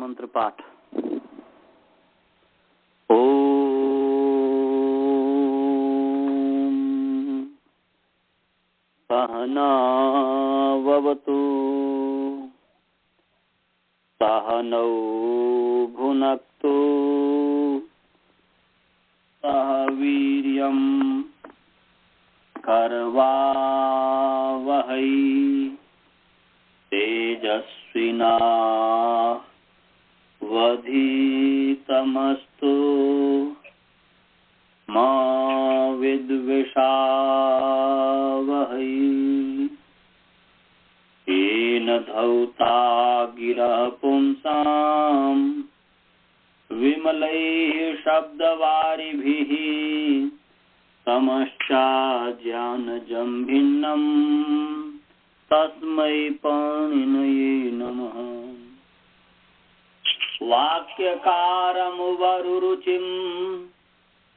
मंत्र पाठ। ओम सहनावतु सहनौ भुनक्तु सह वीर्यं करवावहै तेजस्विनावधीतमस्तु मा विद्विषावहै। येन धौता गिरः पुंसां विमलैः शब्दवारिभिः समश्चाज्ञानजं भिन्नम् तस्मै पाणिनये नमः। वाक्यकारं वरुरुचिं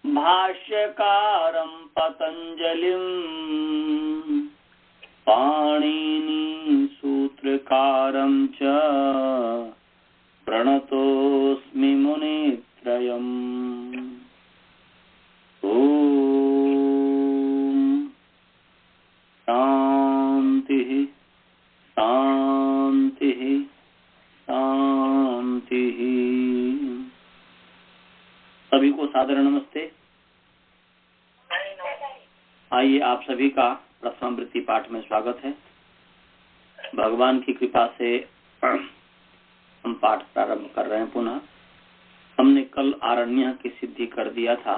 भाष्यकारं पतञ्जलिं पाणिनि सूत्रकारं च प्रणतोऽस्मि मुनित्रयम्। शांति शांति शांति। सभी को सादर नमस्ते। आइए आप सभी का प्रथमावृत्ति पाठ में स्वागत है। भगवान की कृपा से हम पाठ प्रारंभ कर रहे हैं। पुनः हमने कल आरण्य की सिद्धि कर दिया था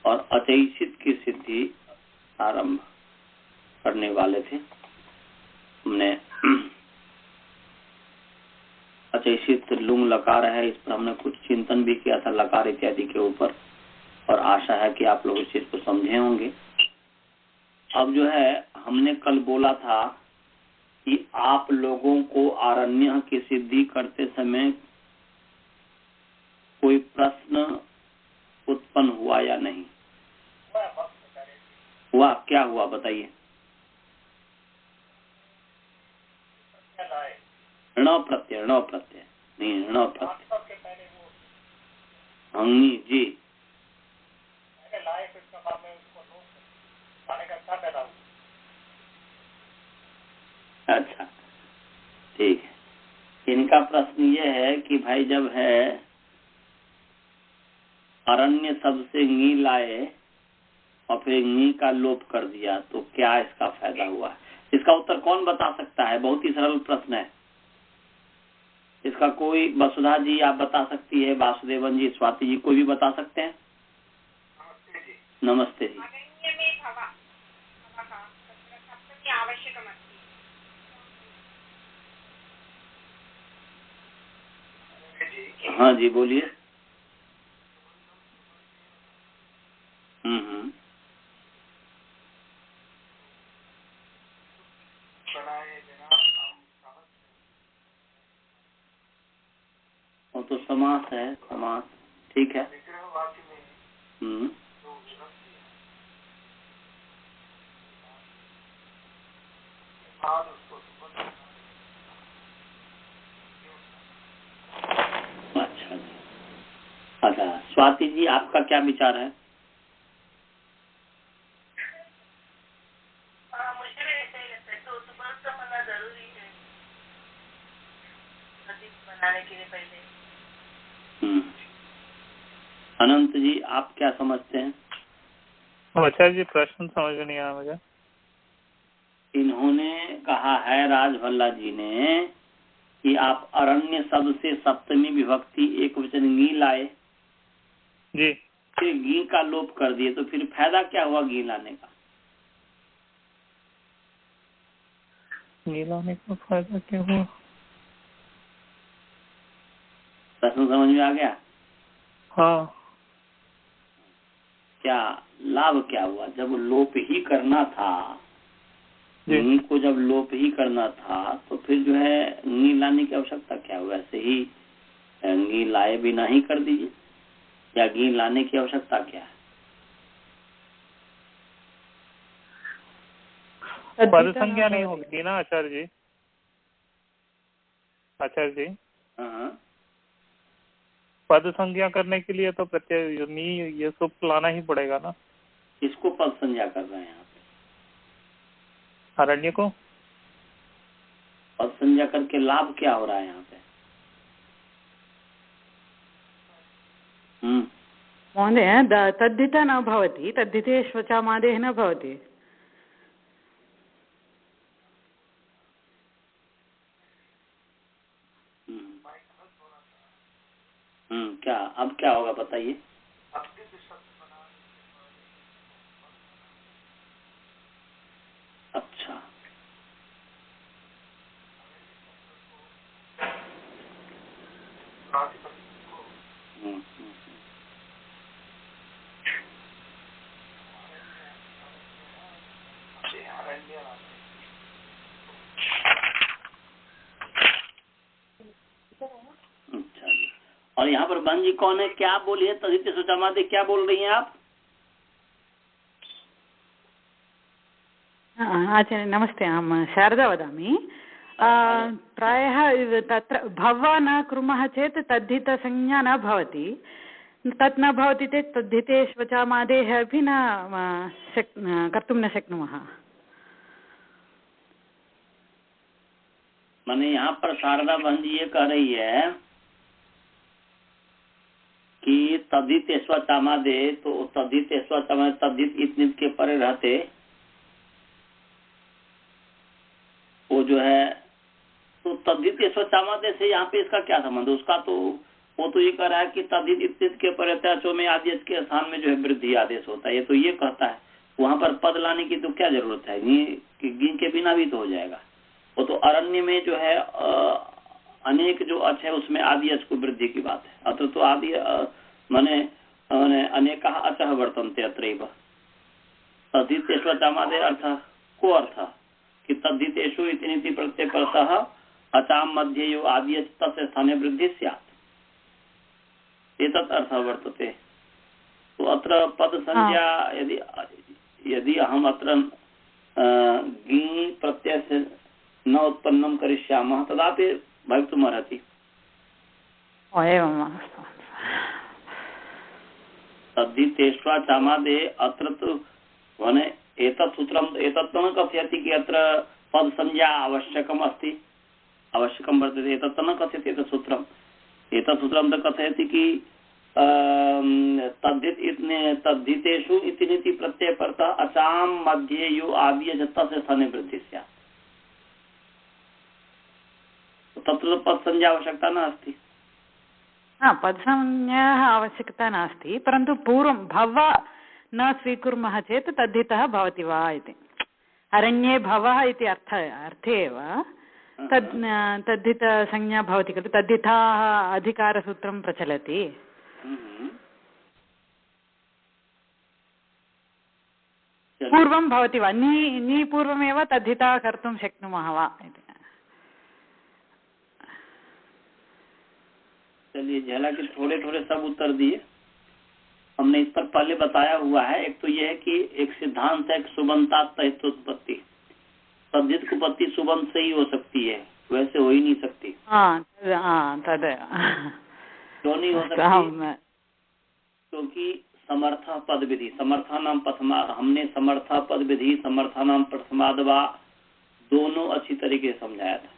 और अचैषित की सिद्धि आरंभ करने वाले थे। हमने अचैषित लुंग लकार है, इस पर हमने कुछ चिंतन भी किया था लकार इत्यादि के ऊपर, और आशा है कि आप लोग इस चीज को समझे होंगे। अब जो है हमने कल बोला था कि आप लोगों को आरण्य की सिद्धि करते समय कोई प्रश्न उत्पन्न हुआ या नहीं हुआ? क्या हुआ बताइए? ऋण प्रत्यय नहीं, ऋण प्रत्यय अंगी जी। अच्छा ठीक है। इनका प्रश्न ये है कि भाई जब है अरण्य शब्द से नी लाए और फिर नी का लोप कर दिया तो क्या इसका फायदा हुआ? इसका उत्तर कौन बता सकता है? बहुत ही सरल प्रश्न है। इसका कोई, वसुधा जी आप बता सकती है, वासुदेवन जी, स्वाति जी, कोई भी बता सकते हैं? नमस्ते जी। हाँ जी बोलिए। वो तो समास है, समास ठीक है। अच्छा स्वाति जी आपका क्या विचार है? मुझे भी ऐसा ही लगता है। तो सुबह होना जरूरी है बनाने के लिए पहले। अनंत जी आप क्या समझते हैं? आचार्य जी प्रश्न समझ में नहीं आया मुझे। इन्होंने कहा है, राजभल्ला जी ने, कि आप अरण्य शब्द से सप्तमी विभक्ति एक वचन गी लाए जी, फिर गी का लोप कर दिए, तो फिर फायदा क्या हुआ गी लाने का? गी लाने का फायदा क्या हुआ? प्रश्न समझ में आ गया? हाँ। क्या लाभ क्या हुआ? जब लोप ही करना था, नी को जब लोप ही करना था, तो फिर जो है नी लाने की आवश्यकता क्या हुआ? ऐसे ही गी लाए बिना ही कर दीजिए, या गी लाने की आवश्यकता क्या है? पद संज्ञा नहीं होगी ना आचार्य जी? आचार्य जी हाँ पद संज्ञा करने के लिए तो प्रत्यय नी ये सुप्त लाना ही पड़ेगा ना। इसको पद संज्ञा कर रहे हैं यहाँ पे, अरण्य को पद संज्ञा करके लाभ क्या हो रहा है यहाँ पे? महोदय तद्धिता न भवति, तद्धिते श्वचामादेः न भवति। क्या अब क्या होगा बताइए? अच्छा, अच्छा जी। और यहाँ पर बहन जी कौन है, क्या बोली है? तदित सुचमादे क्या बोल रही हैं आप? आचार्य नमस्ते, अहं शारदा वदामि। प्रायः तत्र भव न कुर्मः चेत् तद्धितसंज्ञा न भवति, तत् न भवति चेत् तद्धिते श्वचामादेः अपि न कर्तुं न शक्नुमः। मैंने यहाँ पर शारदा बहन जी ये कह रही है कि तद्धित स्वचामादे, तो तद्धित स्वचामादे तद्धित इतनित के परे रहते वो जो है, तो तद्धित स्वचामादे से यहाँ पे इसका क्या संबंध? उसका तो वो तो ये कह रहा है कि तद्धित इतनित के परे त्याचो में आदेश के स्थान में जो है वृद्धि आदेश होता है, ये तो ये कहता है। वहां पर पद लाने की तो क्या जरूरत है? गी के बिना भी तो हो जाएगा। वो तो अरण्य में जो है अनेक जो अच है उसमें आदि अच को वृद्धि की बात है। अत्र तो आदि माने अनेक अचः वर्तन्ते अत्रैव। तद्धित स्वचामादे अर्थ को अर्थ कि तद्धितेषु इति प्रत्यय परतः अचाम मध्ये यो आदि अच तस्य स्थाने वृद्धि स्यात्, एतत् अर्थः वर्तते। तो अत्र पद संज्ञा यदि अहम अत्र गी प्रत्यय से न उत्पन्नं करिष्यामः तदापि भवितुमर्हति। तद्धितेष्वाचामादे अत्र तु वने एतत् सूत्रम् एतत् न कथयति कि अत्र पद संज्ञा आवश्यकम् अस्ति, आवश्यकं वर्तते। एतत् न कथयति एतत् सूत्रम्। एतत् सूत्रं तो कथयति कि तद्धितेषु इति प्रत्यय परतः अचाम मध्ये यो आदि तस्य स्थाने वृद्धि स्यात्, तत्र पद संज्ञा आवश्यकता नास्ति। पद संज्ञायाः आवश्यकता नास्ति, परन्तु पूर्वं भव न स्वीकुर्मः चेत् तद्धितः भवति वा इति। अरण्ये भवः इति अर्थे एव तद्धितसंज्ञा भवति खलु, तद्धिताः अधिकारसूत्रं प्रचलति। पूर्वं भवति वा, नी पूर्वमेव तद्धिता कर्तुं शक्नुमः वा इति। चलिए झेला के थोड़े थोड़े सब उत्तर दिए हमने। इस पर पहले बताया हुआ है। एक तो यह है कि एक सिद्धांत है सुबंता तहितोत्पत्ति, तद्धित उत्पत्ति सुबंत से ही हो सकती है, वैसे हो ही नहीं सकती। क्यों नहीं हो सकती? क्योंकि समर्थ पद विधि, समर्था नाम प्रथमा, हमने समर्था पद विधि समर्था नाम प्रथमादवा दोनों अच्छी तरीके से समझाया था।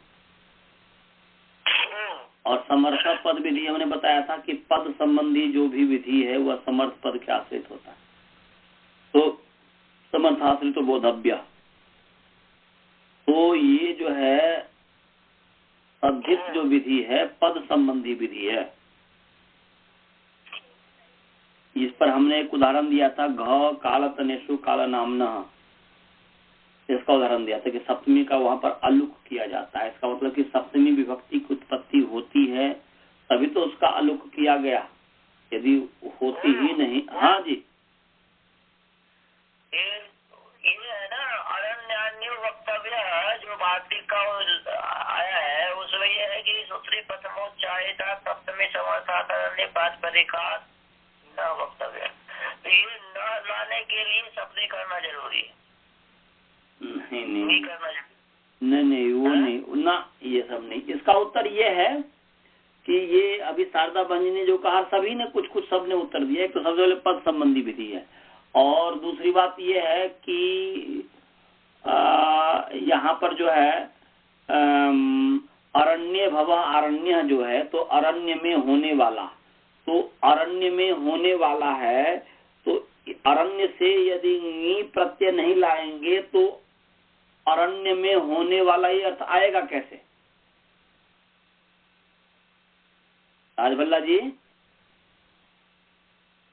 और समर्थ पद विधि हमने बताया था कि पद संबंधी जो भी विधि है वह समर्थ पद के आश्रित होता है। तो समर्थाश्रित तो बोधव्य, तो ये जो है तद्धित जो विधि है पद संबंधी विधि है। इस पर हमने एक उदाहरण दिया था, घ काल तनेशु काल नामना, इसका उदाहरण दिया था कि सप्तमी का वहां पर अलुक किया जाता है। इसका मतलब कि सप्तमी विभक्ति की उत्पत्ति होती है तभी तो उसका अलुक किया गया, यदि होती ही नहीं। हाँ जी, ये है ना अरण्यान्य वक्तव्य जो भारतीय का आया है उसमें यह है कि सूत्री प्रथमोच्चारिता सप्तमी समर्थात अन्य पारस्परिका न वक्तव्य, तो ये न लाने के लिए शब्द करना जरूरी है। नहीं करना, नहीं वो नहीं ना, ये सब नहीं। इसका उत्तर ये है कि ये अभी शारदा बहन जी ने जो कहा सभी ने कुछ कुछ सबने उत्तर दिया। एक तो सबसे पहले पद संबंधी विधि है, और दूसरी बात ये है कि यहाँ पर जो है अरण्य भव अरण्य जो है, तो अरण्य में होने वाला, तो अरण्य में होने वाला है, तो अरण्य से यदि नी प्रत्यय नहीं लाएंगे तो अरण्य में होने वाला ये अर्थ आएगा कैसे? राजभल्ला जी,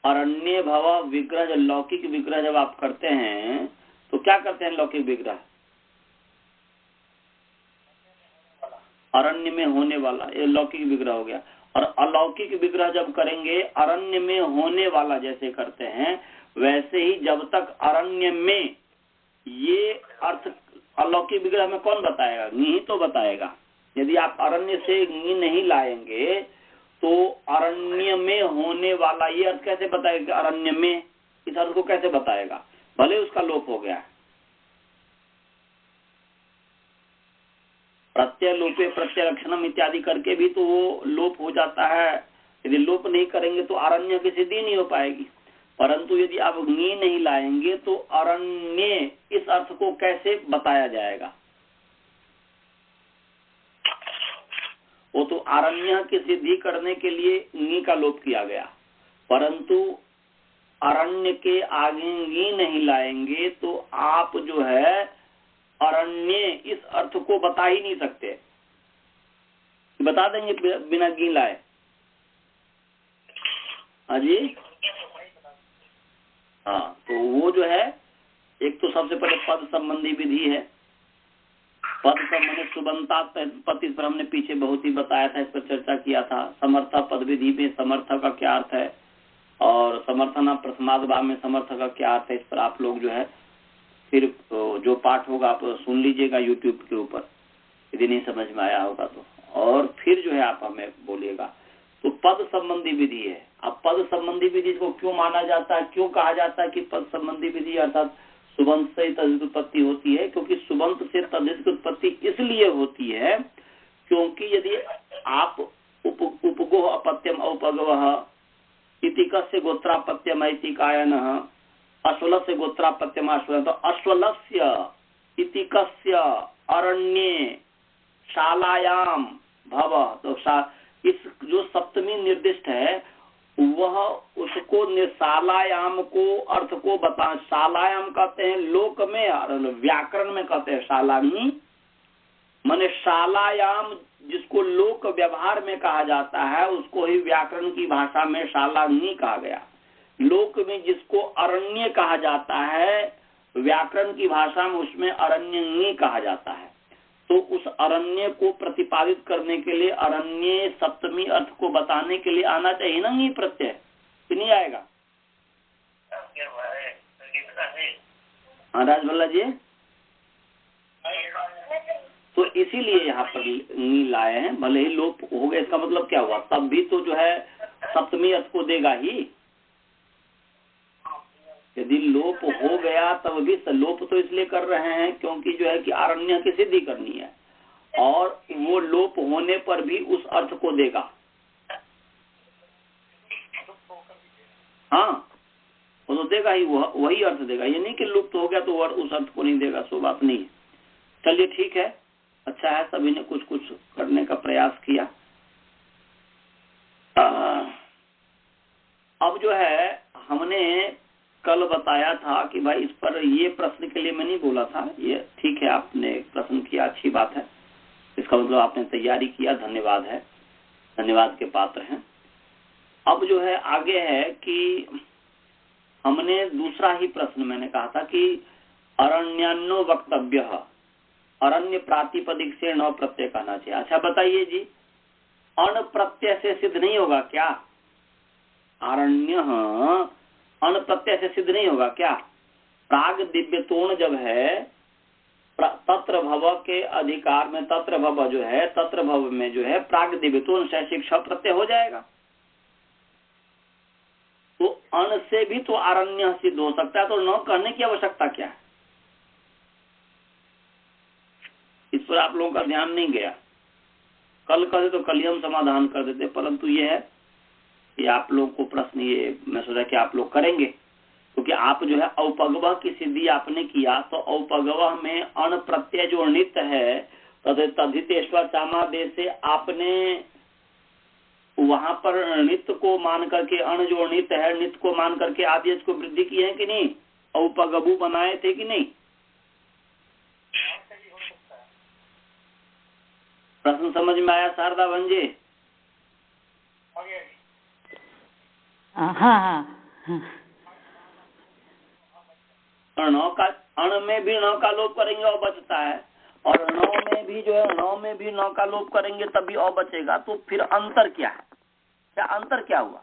अरण्य भव विग्रह, लौकिक विग्रह जब आप करते हैं तो क्या करते हैं? लौकिक विग्रह अरण्य में होने वाला, ये लौकिक विग्रह हो गया। और अलौकिक विग्रह जब करेंगे अरण्य में होने वाला जैसे करते हैं, वैसे ही जब तक अरण्य में ये अर्थ अलौकिक विग्रह में कौन बताएगा? नी तो बताएगा। यदि आप अरण्य से नी नहीं लाएंगे तो अरण्य में होने वाला ये अर्थ कैसे बताएगा? अरण्य में इस अर्थ को कैसे बताएगा? भले उसका लोप हो गया, प्रत्यय लोपे प्रत्यय लक्षणम इत्यादि करके भी तो वो लोप हो जाता है। यदि लोप नहीं करेंगे तो अरण्य की सिद्धि नहीं हो पाएगी। परंतु यदि आप नी नहीं लाएंगे तो अरण्य इस अर्थ को कैसे बताया जाएगा? वो तो अरण्य की सिद्धि करने के लिए नी का लोप किया गया, परंतु अरण्य के आगे नी नहीं लाएंगे तो आप जो है अरण्य इस अर्थ को बता ही नहीं सकते। बता देंगे बिना गी लाए? हाँ जी, हाँ। तो वो जो है, एक तो सबसे पहले पद संबंधी विधि है। पद संबंधी सुबंता पद, इस पर हमने पीछे बहुत ही बताया था, इस पर चर्चा किया था। समर्थ पद विधि में समर्थ का क्या अर्थ है, और समर्थना प्रथमाद्भाव में समर्थ का क्या अर्थ है, इस पर आप लोग जो है फिर जो पाठ होगा आप सुन लीजिएगा यूट्यूब के ऊपर, यदि नहीं समझ में आया होगा तो, और फिर जो है आप हमें बोलिएगा। तो पद संबंधी विधि है। अब पद संबंधी विधि को क्यों माना जाता है, क्यों कहा जाता है कि पद संबंधी विधि अर्थात सुबंत से तद्धित उत्पत्ति होती है? क्योंकि सुबंत से तद्धित की उत्पत्ति इसलिए होती है क्योंकि यदि आप उपगोह अपत्यम औपगवः इति कस्य गोत्रापत्यम इति कायनः अश्वलस्य गोत्रापत्यम अश्वल, तो अश्वलस्य इति कस्य अरण्ये शालायाम भव, तो इस जो सप्तमी निर्दिष्ट है वह उसको शालायाम को अर्थ को बता। शालायाम कहते हैं लोक में, और व्याकरण में कहते हैं शालानी, माने शालायाम जिसको लोक व्यवहार में कहा जाता है उसको ही व्याकरण की भाषा में शालानी कहा गया। लोक में जिसको अरण्य कहा जाता है व्याकरण की भाषा में उसमें अरण्य कहा जाता है। तो उस अरण्य को प्रतिपादित करने के लिए, अरण्य सप्तमी अर्थ को बताने के लिए आना चाहिए ना नी प्रत्यय, कि नहीं आएगा? हाँ राजभल्ला जी, तो इसीलिए यहाँ पर नी लाए हैं। भले ही लोप हो गया, इसका मतलब क्या हुआ? तब भी तो जो है सप्तमी अर्थ को देगा ही। यदि लोप हो गया तब भी, लोप तो इसलिए कर रहे हैं क्योंकि जो है कि अरण्य की सिद्धि करनी है, और वो लोप होने पर भी उस अर्थ को देगा। हाँ, वो तो देगा ही, वही अर्थ देगा। ये नहीं कि लुप्त हो गया तो उस अर्थ को नहीं देगा, सो बात नहीं है। चलिए ठीक है, अच्छा है, सभी ने कुछ कुछ करने का प्रयास किया। अब जो है हमने कल बताया था कि भाई इस पर ये प्रश्न के लिए मैं नहीं बोला था, ये ठीक है आपने प्रश्न किया, अच्छी बात है, इसका मतलब आपने तैयारी किया, धन्यवाद है, धन्यवाद के पात्र हैं। अब जो है आगे है कि हमने दूसरा ही प्रश्न मैंने कहा था कि अरण्यान्नो वक्तव्य, अरण्य प्रातिपदिक से न प्रत्यय कहना चाहिए। अच्छा बताइए जी, अण प्रत्यय से सिद्ध नहीं होगा क्या? अरण्य अण प्रत्यय से सिद्ध नहीं होगा क्या? प्राग दिव्यतोण जब है तत्र भव के अधिकार में, तत्र भव जो है, तत्र भव में जो है प्राग दिव्यतोण से शिक्षा प्रत्यय हो जाएगा। तो अण से भी तो अरण्य सिद्ध हो सकता है, तो न कहने की आवश्यकता क्या है? इस पर आप लोगों का ध्यान नहीं गया। कल करे तो कल ही हम समाधान कर देते, परंतु ये है कि आप लोग को प्रश्न ये मैं सोचा कि आप लोग करेंगे, क्योंकि आप जो है औपगवह की सिद्धि आपने किया, तो औपगवह में अण प्रत्यय जो नित है तदितेश्वर चामादेश से आपने वहां पर नित्य को मान करके अण जो नित्य है नित्य को मान करके आदेश को वृद्धि की है कि नहीं, औपगबु बनाए थे कि नहीं? प्रश्न समझ में आया शारदा भंजे? अण में भी न का लोप करेंगे और बचता है, और नौ में भी जो है नौ में भी नौ का लोप करेंगे तभी और बचेगा, तो फिर अंतर क्या है? क्या अंतर क्या हुआ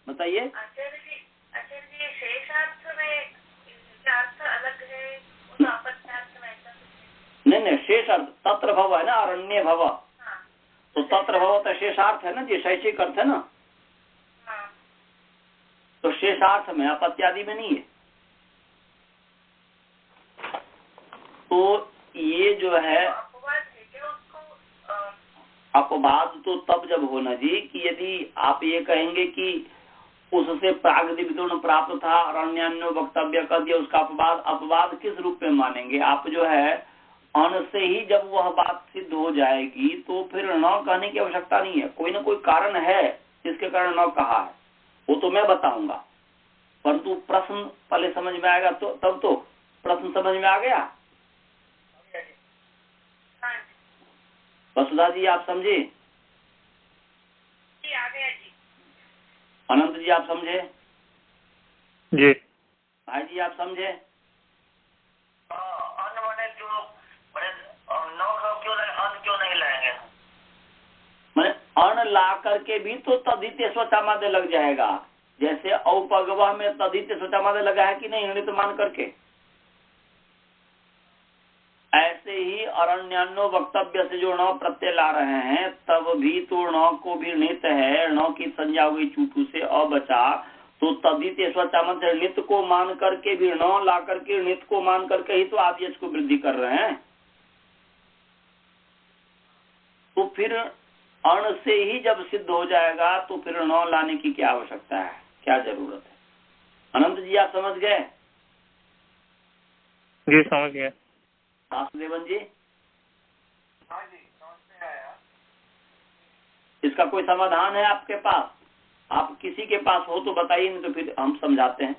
बताइए? आचार्य जी शेषार्थ में अर्थ अलग है, नहीं शेष अर्थ तत्र भव है ना, अरण्य भव, तो तत्र भव तो शेषार्थ है ना जी, शैक्षिक अर्थ है ना, तो शेषार्थ में अपत्यादि में नहीं है। तो ये जो है अपवाद तो तब जब होना जी कि यदि आप ये कहेंगे कि उससे प्रागदिविदुण प्राप्त था, अरण्यान्यो वक्तव्य कर दिया, उसका अपवाद किस रूप में मानेंगे आप? जो है अण से ही जब वह बात सिद्ध हो जाएगी तो फिर न कहने की आवश्यकता नहीं है, कोई ना कोई कारण है जिसके कारण न कहा है, वो तो मैं बताऊंगा, परंतु प्रश्न पहले समझ में आएगा तो तब तो प्रश्न समझ में आ गया। वसुधा जी आप समझे? आ गया जी। अनंत जी आप समझे? जी। भाई जी आप समझे? अन्न मैंने क्यों नहीं लाएंगे? मैंने अन्न ला करके भी तो तदित्य स्वचामादे लग जाएगा, जैसे औपगवह में तदित्य स्वचामादे लगा है कि नहीं, नित मान करके, ऐसे ही अरण्यान्यो वक्तव्य से जो नौ प्रत्यय ला रहे हैं तब भी तो नौ को भी नित है, नौ की संज्ञा हुई चूटू से अ बचा, तो तदित्य स्वचामद नित्य को मान करके भी नौ ला करके नित्य को मान करके ही तो आदेश को वृद्धि कर रहे हैं, तो फिर अण से ही जब सिद्ध हो जाएगा तो फिर नौ लाने की क्या आवश्यकता है, क्या जरूरत है? अनंत जी आप समझ गए? जी समझ गए। वासुदेवन जी? हाँ जी समझ में आया। इसका कोई समाधान है आपके पास? आप किसी के पास हो तो बताइए, नहीं तो फिर हम समझाते हैं।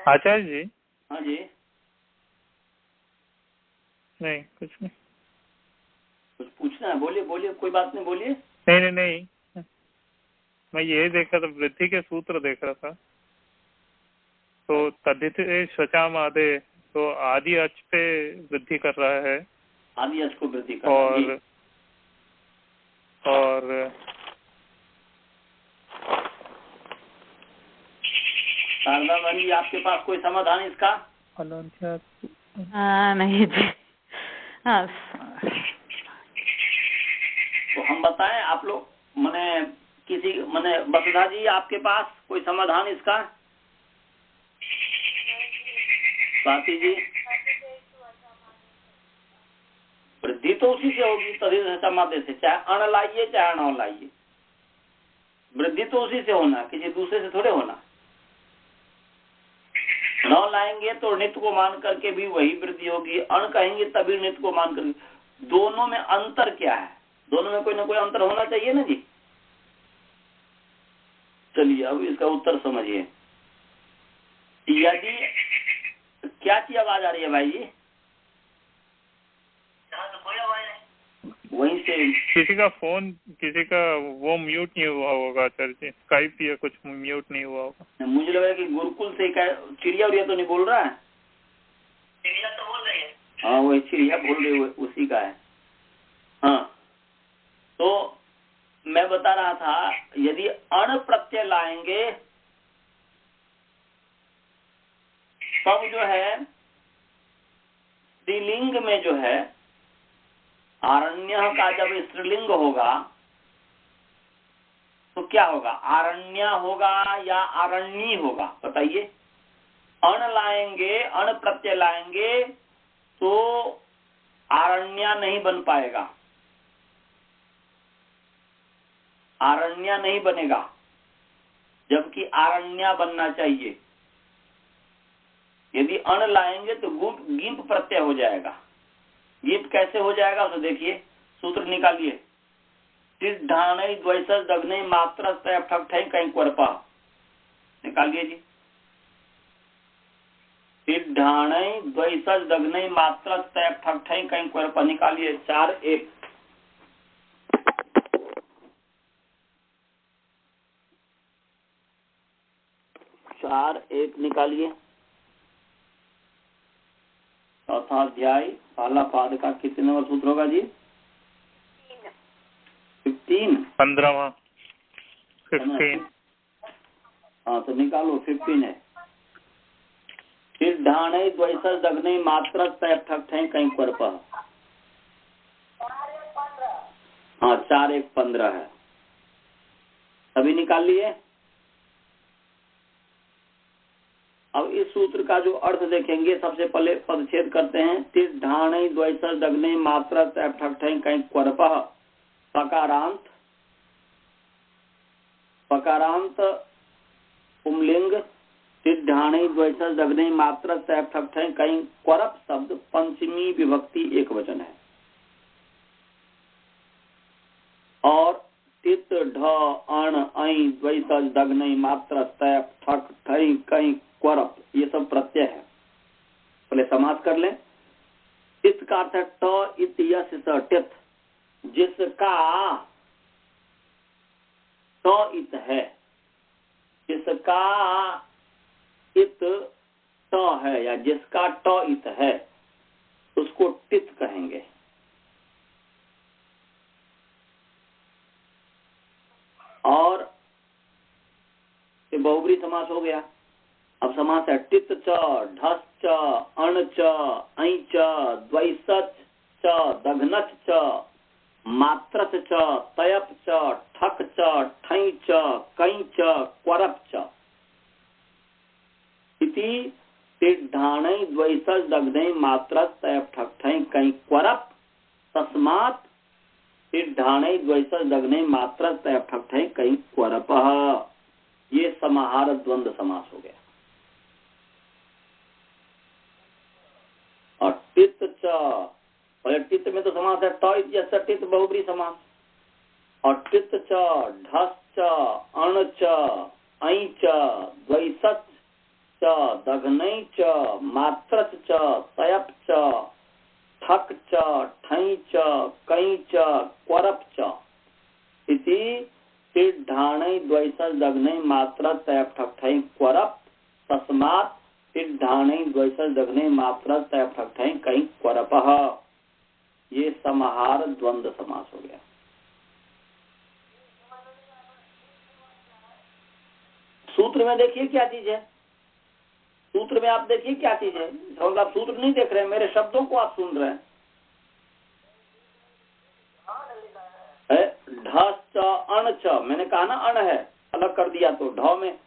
आचार्य जी? हाँ जी। नहीं कुछ नहीं। कुछ पूछना है? बोलिए बोलिए, कोई बात नहीं, बोलिए। नहीं मैं ये देख रहा था, वृद्धि के सूत्र देख रहा था, तो तद्धित स्वचाम आदे, तो आदि अच पे वृद्धि कर रहा है, आदि अच को वृद्धि कर रहा है और शारदा बहन जी आपके पास कोई समाधान इसका? नहीं जी। हाँ तो हम बताएं, आप लोग मने किसी मने वसुधा जी आपके पास कोई समाधान इसका? स्वाति जी? वृद्धि तो उसी से होगी तदित से, चाहे अण लाइए चाहे अण लाइए, वृद्धि तो उसी से होना, किसी दूसरे से थोड़े होना। न लाएंगे तो नित्य को मान करके भी वही वृद्धि होगी, अण कहेंगे तभी नित्य को मान करके। दोनों में अंतर क्या है? दोनों में कोई ना कोई अंतर होना चाहिए ना जी। चलिए अब इसका उत्तर समझिए। यदि क्या चीज आवाज आ रही है भाई जी? वहीं से किसी का फोन, किसी का वो म्यूट नहीं हुआ होगा आचार्य जी, स्काइप या कुछ म्यूट नहीं हुआ होगा। मुझे लगा कि गुरुकुल से चिड़िया उड़िया तो नहीं बोल रहा है? चिड़िया तो बोल रही है। हाँ वही चिड़िया बोल रही है, उसी का है। हाँ तो मैं बता रहा था, यदि अण प्रत्यय लाएंगे तब जो है स्त्रीलिंग में जो है आरण्य का जब स्त्रीलिंग होगा तो क्या होगा, आरण्य होगा या आरण्यी होगा, बताइए। अण लाएंगे, अण प्रत्यय लाएंगे तो आरण्य नहीं बन पाएगा, आरण्य नहीं बनेगा, जबकि आरण्य बनना चाहिए। यदि अण लाएंगे तो गिंप प्रत्यय हो जाएगा। गिंप कैसे हो जाएगा उसे देखिए, सूत्र निकालिए। सिद्धाणई द्वैसस दग्नई मात्र ठक ठई कहीं क्वरपा, निकालिए जी। सिद्धाणई द्वैसस दग्नई मात्र ठक ठई कहीं क्वरपा, निकालिए। 4-1 4-1 निकालिए। चौथा अध्याय पहला पाद का कितने नंबर सूत्र होगा जी? 15। 15वां 15। हाँ तो निकालो, 15 है। सिद्धाणई द्वैसस दग्नई मात्र ठक ठई कहीं क्वरप। हाँ 4-1 15 है। अभी निकाल लिए। अब इस सूत्र का जो अर्थ देखेंगे, सबसे पहले पदच्छेद करते हैं। सिद्धाणई द्वैसस दग्नई मात्र ठक ठई कहीं क्वरप। पकारांत, पकारांत पुंलिंग सिद्धाणई द्वैसस दग्नई मात्र ठक ठई कहीं क्वरप शब्द पंचमी विभक्ति एक वचन है। और तित ढ अण ऐ द्वैसस दग्नई मात्र ठक ठई कहीं क्वरप, ये सब प्रत्यय है। पहले समास कर लें। इत का अर्थ ट इत यस टित, जिसका ट इत है, जिसका इत ट है या जिसका ट इत है उसको टित कहेंगे। और ये बहुब्री समास हो गया। अब समास है टित च ढस च अण च ऐ च द्वैसच च दघनच च मात्रच च तयप च ठक च ठई च कई च क्वरप च इति सिद्धाणई द्वैसच दग्नई मात्रच तयप ठक ठई कई क्वरप तस्मात् सिद्धाणई द्वैसच दग्नई मात्रच तयप ठक ठई कई क्वरप। ये समाहार द्वंद्व समास हो गया। और टित च, और टित में तो समास है ट टित बहुब्री समास। और टित च ढस च अण च ऐ च द्वैसच च दघनई च मात्रच च तयप च ठक च ठई च कई च क्वरप च इति सिद्धाणई द्वैसस दग्नई मात्र तयप ठक ठई क्वरप तस्मात् सिद्धाणई द्वैसस दग्नई मात्र तयप ठक ठई कई क्वरप। ये समाहार द्वंद्व समास हो गया। सूत्र में देखिए क्या चीज है, सूत्र में आप देखिए क्या चीज है। आप सूत्र नहीं देख रहे हैं, मेरे शब्दों को आप सुन रहे हैं। ढ च अण च, मैंने कहा ना अण है, अलग कर दिया तो ढ में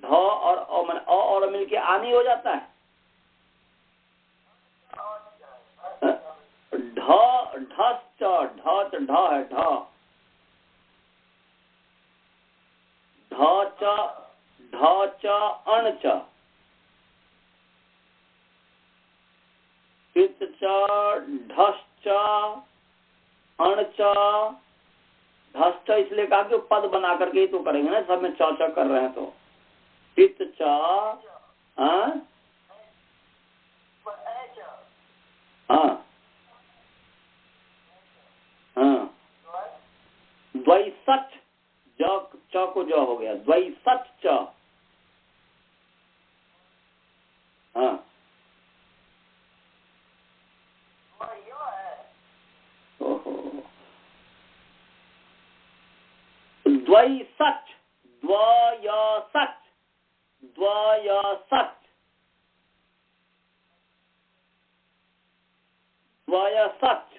ढ और अ मैंने अ और मिलके आ नहीं हो जाता है। ढ ढस च ढ ढ है ढ ढ च अण च टित च ढस च अण च ढस च इसलिए कहा कि पद बना करके ही तो करेंगे ना, सब में च कर रहे हैं तो टित च हाँ हाँ द्वैसच ज च को ज हो गया, द्वैसच च हाँ द्वैसच द्वयसच द्वयसच द्वयसच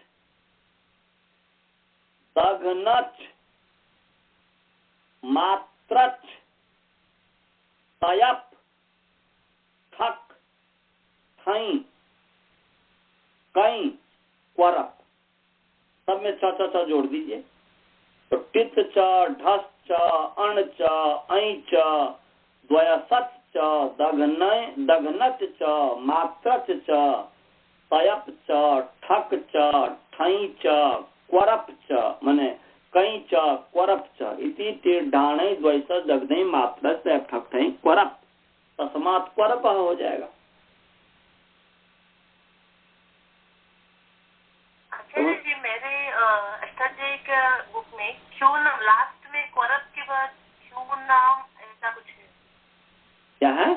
दघनच मात्रच, तयप, ठक, थई, कई, क्वरप, सब में च च च जोड़ दीजिए। तो टित च, ढस च, अण च, ऐ च, द्वयसच च, दघनच च, मात्रच च, तयप च, ठक च, ठई च, क्वरप च, माने कई च, क्वरप च इति टीर्ढाणै द्वयसच दग्धै मात्रच तयप ठक ठई क्वरप, तस्मात् क्वरप हो जाएगा। आचार्य जी मेरे अष्टाध्यायी के बुक में क्यों नाम लास्ट में क्वरप के बाद क्यों नाम ऐसा कुछ है। क्या है?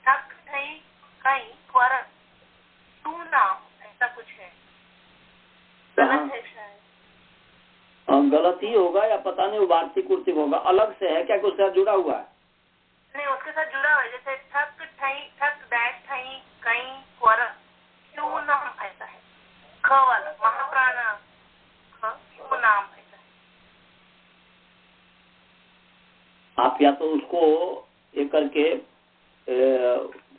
ठक ठई कई क्वरप क्यों नाम ऐसा कुछ है, गलत है शायद। गलत ही होगा या पता नहीं, वार्षिक उर्तिक होगा, अलग से है क्या, उसके साथ जुड़ा हुआ है? नहीं, उसके साथ जुड़ा हुआ है, जैसे ठक ठई, ठक डैश ठई कई क्वरप क्यों नाम ऐसा है, ख वाला महाप्राण क्यों नाम ऐसा है। आप या तो उसको ये करके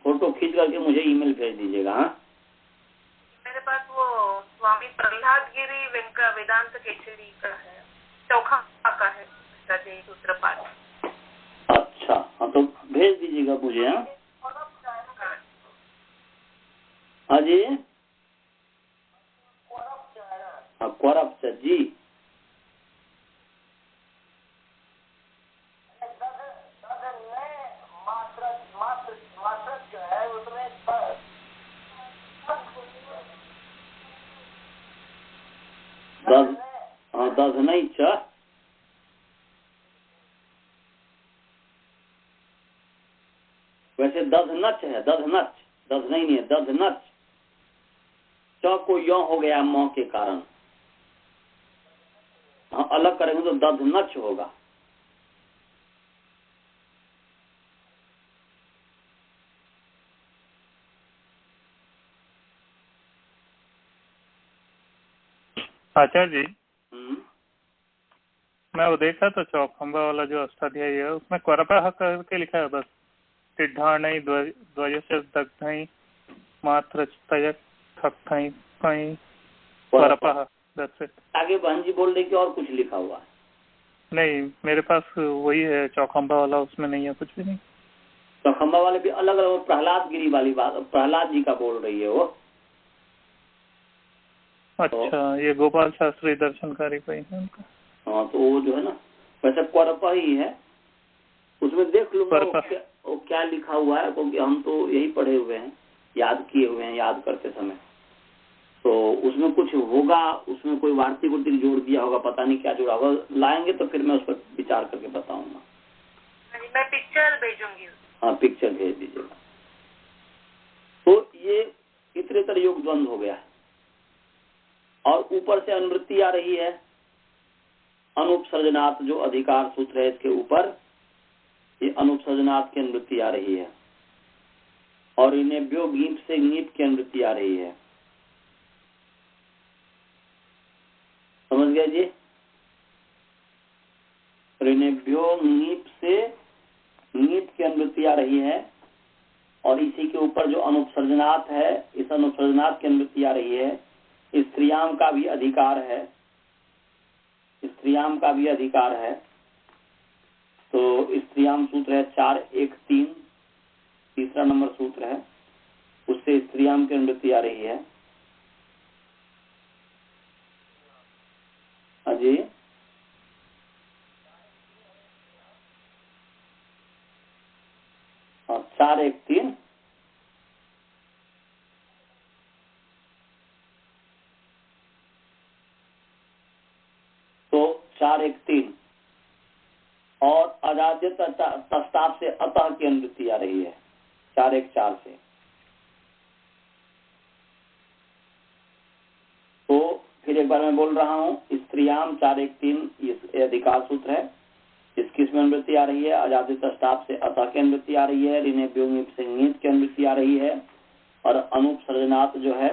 फोटो खींच करके मुझे ईमेल भेज दीजिएगा। मेरे पास वो स्वामी प्रहलाद गिरी वेदांत केसरी का है, चौखा का है सूत्र पाठ। अच्छा, हाँ तो भेज दीजिएगा मुझे। हाँ जी, हाँ क्वरप जी। दस नहीं च, वैसे दधनच है, दधनच, दस नहीं है, दधनच। च को यो हो गया म के कारण, हाँ अलग करेंगे तो दधनच होगा। आचार्य जी मैं वो देखा तो चौखंबा वाला जो अष्टाध्यायी है उसमें क्वरपः करके लिखा है बस, टिड्ढाणै द्वयस्य दग्धै मात्रच तयप ठक्ठै कई क्वरपः। आगे बहन जी बोल रहे कि और कुछ लिखा हुआ है? नहीं, मेरे पास वही है चौखंबा वाला, उसमें नहीं है कुछ भी नहीं। चौखंबा वाले भी अलग अलग, प्रहलाद गिरी वाली बात प्रहलाद जी का बोल रही है वो। अच्छा तो, ये गोपाल शास्त्री दर्शनकारी का ही है उनका। हाँ तो वो जो है ना, वैसे क्वरपा ही है, उसमें देख लूंगा वो क्या लिखा हुआ है, क्योंकि हम तो यही पढ़े हुए हैं, याद किए हुए हैं, याद करते समय। तो उसमें कुछ होगा, उसमें कोई वार्तिक उर्तिक जोड़ दिया होगा, पता नहीं क्या जोड़ा होगा, लाएंगे तो फिर मैं उस पर विचार करके बताऊंगा। मैं पिक्चर भेजूंगी। हाँ पिक्चर भेज दीजिएगा। तो ये इतरेतर योग द्वंद हो गया है, और ऊपर से अनुवृत्ति आ रही है, अनुपसर्जनात् जो अधिकार सूत्र है इसके ऊपर, ये अनुपसर्जनात् की अनुवृत्ति आ रही है, और इनेभ्यो गीप से गीप की अनुवृत्ति आ रही है। समझ गए जी? ऋणेभ्यो नीप से नीप की अनुवृत्ति आ रही है, और इसी के ऊपर जो अनुपसर्जनात् है, इस अनुपसर्जनात् की अनुवृत्ति आ रही है। स्त्रियाम का भी अधिकार है, स्त्रियाम का भी अधिकार है। तो स्त्रियाम सूत्र है 413, तीसरा नंबर सूत्र है, उससे स्त्रियाम की अनुवृत्ति आ रही है। जी 413 तो 413 और अजाद्य प्रस्ताव से अतः की अनुवृत्ति आ रही है 414 से। तो फिर एक बार मैं बोल रहा हूँ, स्त्रियाम 413 ये अधिकार सूत्र है, इसकी इसमें अनुवृत्ति आ रही है, अजाद्य प्रस्ताव से अतः की अनुवृत्ति आ रही है, ऋणेभ्यों से नीत की अनुवृत्ति आ रही है, और अनुपसर्जनात् जो है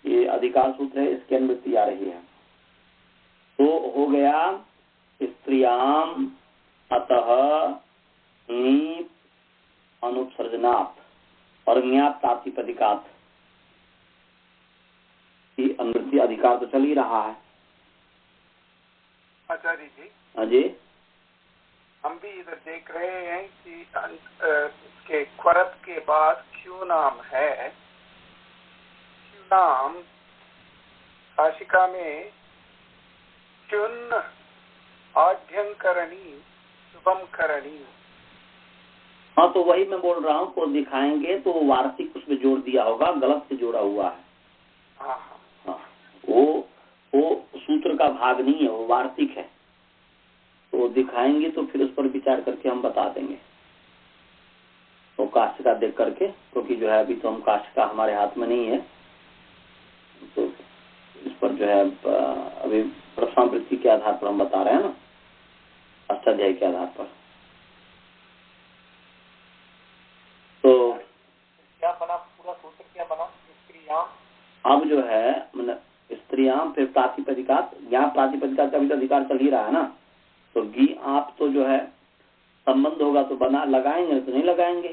ये अधिकार सूत्र है, इसकी अनुवृत्ति आ रही है। तो हो गया स्त्रियाम अतः नीप अनुत्सर्जनात् और ज्ञात प्रातिपदिकात् की अनुवृत्ति अधिकार तो चल ही रहा है। आचार्य जी, अजय हम भी इधर देख रहे हैं कि इसके क्वरत के बाद क्यों नाम है। क्यों नाम काशिका में क्युन आढ्यंकरणी शुभम करणी। हाँ, तो वही मैं बोल रहा हूँ, को दिखाएंगे तो वार्षिक उसमें जोड़ दिया होगा, गलत से जोड़ा हुआ है। हाँ, वो सूत्र का भाग नहीं है, वो वार्षिक है। तो दिखाएंगे तो फिर उस पर विचार करके हम बता देंगे, तो काशिका देख करके, क्योंकि जो है अभी तो हम काशिका हमारे हाथ में नहीं है, तो इस पर जो है अभी प्रश्नावृत्ति के आधार पर हम बता रहे हैं ना, अष्टाध्यायी के आधार पर। तो क्या बना, पूरा सूत्र क्या बना? स्त्रियां अब जो है मतलब स्त्रियां, फिर प्रातिपदिकात, यहाँ प्रातिपदिकात का भी तो अधिकार चल ही रहा है ना। तो गी आप तो जो है संबंध होगा तो बना लगाएंगे, तो नहीं लगाएंगे।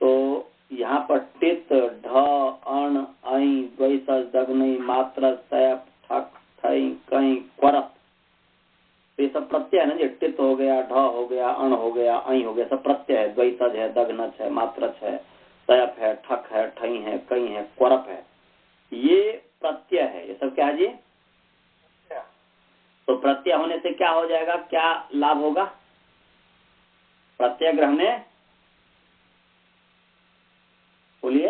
तो यहाँ पर टित ढ अण ऐ द्वैसज दग्नई मात्र सैप ठक ठई कई क्वरत, तो ये सब प्रत्यय है ना। जो टित हो गया, ढ हो गया, अण हो गया, ऐ हो गया, सब प्रत्यय है। द्वैसज है, दग्नच है, मात्रच है, सैप है, ठक है, ठई है, कई है, क्वरप है, ये प्रत्यय है। ये सब क्या है जी? तो प्रत्यय होने से क्या हो जाएगा, क्या लाभ होगा? प्रत्यय ग्रहण, बोलिए।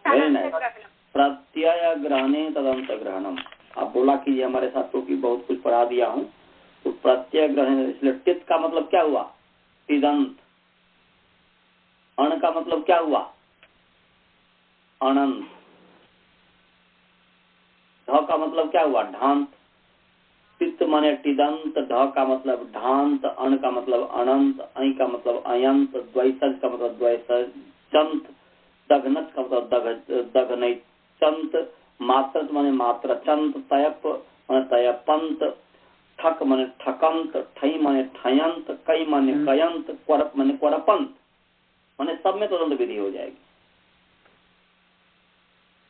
Very nice. प्रत्यय ग्रहणे तदंत ग्रहणम। आप बोला कि ये हमारे साथों की बहुत कुछ पढ़ा दिया हूँ। तो प्रत्यय ग्रहण, इसलिए टित का मतलब क्या हुआ? तिदंत। अण का मतलब क्या हुआ? अनंत। ढ का मतलब क्या हुआ? ढांत। तित माने टिदंत, ढ का मतलब ढांत, अण का मतलब अनंत, ऐ का मतलब अयंत, द्वैसज का मतलब द्वैसज, चंत, दघनच का मतलब दघनैचंत, मात्रच माने मात्र चंत, तयप माने तयपंत, ठक माने ठकंत, ठई माने ठयंत, कई माने कयंत, क्वरप माने क्वरपंत, माने सब में तुरंत विधि हो जाएगी।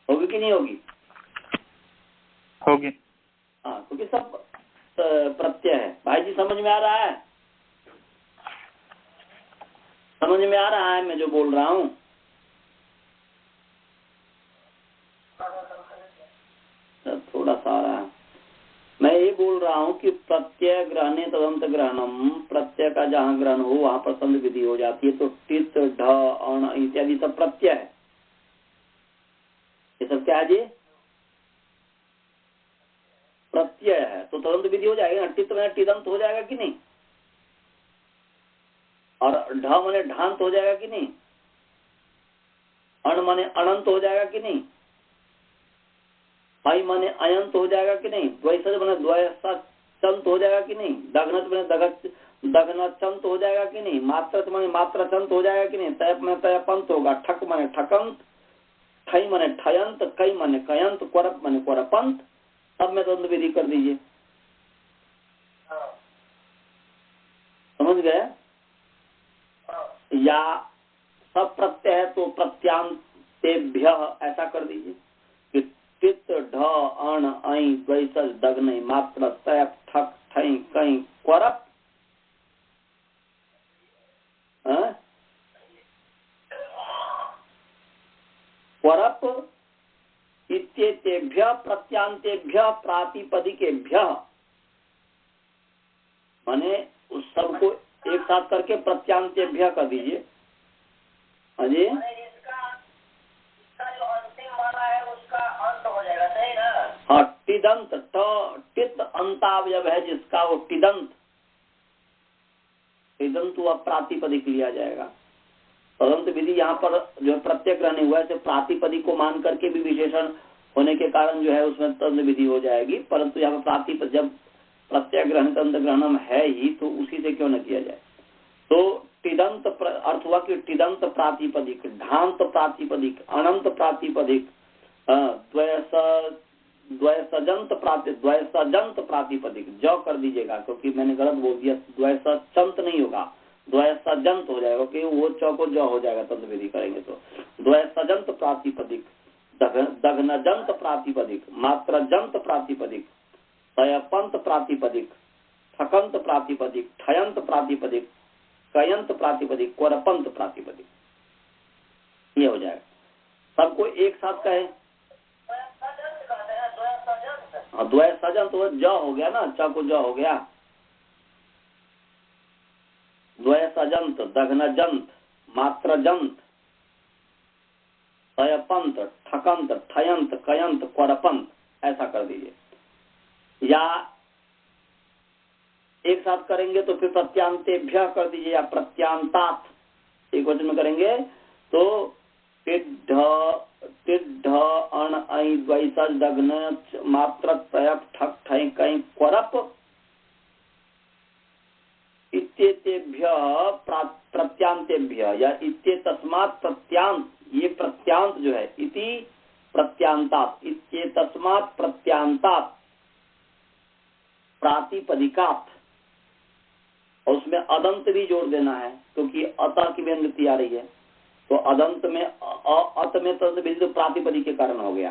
होगी कि नहीं होगी? होगी। हाँ, क्योंकि सब प्रत्यय है। भाई जी समझ में आ रहा है? समझ में आ रहा है मैं जो बोल रहा हूँ? थोड़ा सा आ रहा है। मैं ये बोल रहा हूँ कि प्रत्यय ग्रहणे तदंत ग्रहणम, प्रत्यय का जहाँ ग्रहण हो वहां पर संधि विधि हो जाती है। तो टित ढ अण इत्यादि सब प्रत्यय है। ये सब क्या है जी? प्रत्यय है। तो तदंत विधि हो जाएगी ना। टित में टिदंत हो जाएगा कि नहीं? और ढ माने ढांत हो जाएगा कि नहीं? अण माने अनंत हो जाएगा कि नहीं? ऐ माने अयंत हो जाएगा कि नहीं? द्वैसज माने द्वैसचंत हो जाएगा कि नहीं? दघनच माने दघनचंत हो जाएगा कि नहीं? मात्रच माने मात्रचंत हो जाएगा कि नहीं? तयप में तयपंत होगा। ठक माने ठकंत, ठई माने ठयंत, कई माने कयंत, क्वरप माने क्वरपंत, सब में द्वंद्व विधि कर दीजिए। समझ गए? या सब प्रत्यय है तो प्रत्यांतेभ्य ऐसा कर दीजिए कि टित ढ अण ऐ द्वैसज दग्नई मात्र सैप ठक ठई कई क्वरप, क्वरप इत्येतेभ्य प्रत्यांतेभ्य प्रातिपदिकेभ्य, माने उस सबको एक साथ करके प्रत्यांतेभ्य कर दीजिए। अजी इसका जो अंतिम वाला है उसका अंत हो जाएगा, सही ना? हाँ, टिदंत, टित अंतावयव है जिसका, वो टिदंत, टिदंत हुआ प्रातिपदिक लिया जाएगा। तदंत विधि यहाँ पर जो प्रत्यय ग्रहण हुआ है प्रातिपदिक को मान करके भी विशेषण होने के कारण जो है उसमें तदंत विधि हो जाएगी। परंतु यहाँ पर प्रातिपद जब प्रत्यय ग्रहण तदंत ग्रहणम है ही तो उसी से क्यों न किया जाए। तो टिदंत अर्थ हुआ कि टिदंत प्रातिपदिक, ढांत प्रातिपदिक, अनंत प्रातिपदिक, द्वैस द्वैसजंत प्रातिपदिक ज कर दीजिएगा, क्योंकि मैंने गलत बोल दिया, द्वैसचंत नहीं होगा, द्वैसजंत हो जाएगा, क्योंकि वो च को ज हो जाएगा तंत्र विधि करेंगे तो। द्वैसजंत प्रातिपदिक, दघ्नजंत प्रातिपदिक, मात्रजंत प्रातिपदिक, तयपंत प्रातिपदिक, ठकंत प्रातिपदिक, ठयंत प्रातिपदिक, कयंत प्रातिपदिक, क्वरपंत प्रातिपदिक, ये हो जाएगा। सबको एक साथ कहे, द्वैसजंत तो ज हो गया ना, च को ज हो गया। द्वैसजंत, दघ्नजंत, मात्रजंत, तयपंत, ठकंत, ठयंत, कयंत, क्वरपंत, ऐसा कर दीजिए। या एक साथ करेंगे तो फिर प्रत्यांतेभ्य कर दीजिए, या प्रत्यांतात एक वचन में करेंगे तो टिड्ढ अण ऐ द्वैसज दघ्न मात्र तयप ठक ठय कई क्वरप इत्येतेभ्य प्रत्यांतेभ्य, या इत्येतस्मात् प्रत्यांत, ये प्रत्यांत जो है इति प्रत्यांतात, इत्येतस्मात् प्रत्यांतात प्रातिपदिकात, और उसमें अदंत भी जोड़ देना है, क्योंकि अतः की व्यंगति आ रही है, तो अदंत में अत में तो प्रातिपदिक के कारण हो गया,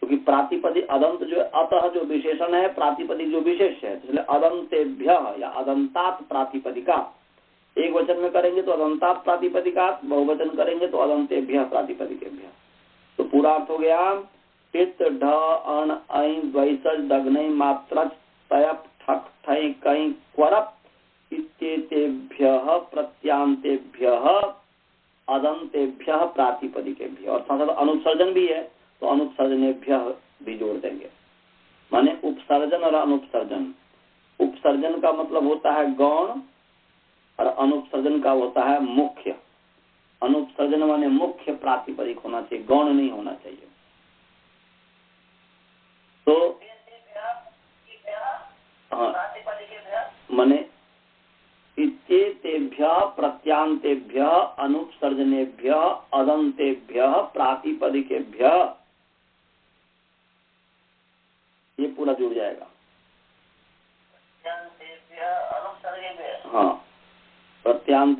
क्योंकि प्रातिपदिक अदंत जो अतः जो विशेषण है, प्रातिपदिक जो विशेष है, इसलिए अदंतेभ्य या अदंतात प्रातिपदिका, एक वचन में करेंगे तो अदंतात प्रातिपदिका, बहुवचन करेंगे तो अदंतेभ्य प्रातिपदिकेभ्य। तो पूरा अर्थ हो गया, टित ढ अण ऐ द्वैसज दघ्न मात्र तयप ठक ठय कई क्वरप इत्येतेभ्यः प्रत्यांतेभ्यः अदंतेभ्यः प्रातिपदिकेभ्यः, और साथ साथ अनुत्सर्जन भी है तो अनुत्सर्जनेभ्यः भी जोड़ देंगे। माने उपसर्जन और अनुपसर्जन, उपसर्जन का मतलब होता है गौण और अनुपसर्जन का होता है मुख्य। अनुपसर्जन माने मुख्य प्रातिपदिक होना चाहिए, गौण नहीं होना चाहिए। तो माने इत्येतेभ्यः प्रत्यांतेभ्यः अनुपसर्जनेभ्यः अदंतेभ्यः प्रातिपदिकेभ्यः, ये पूरा जुड़ जाएगा। हाँ, प्रत्यांत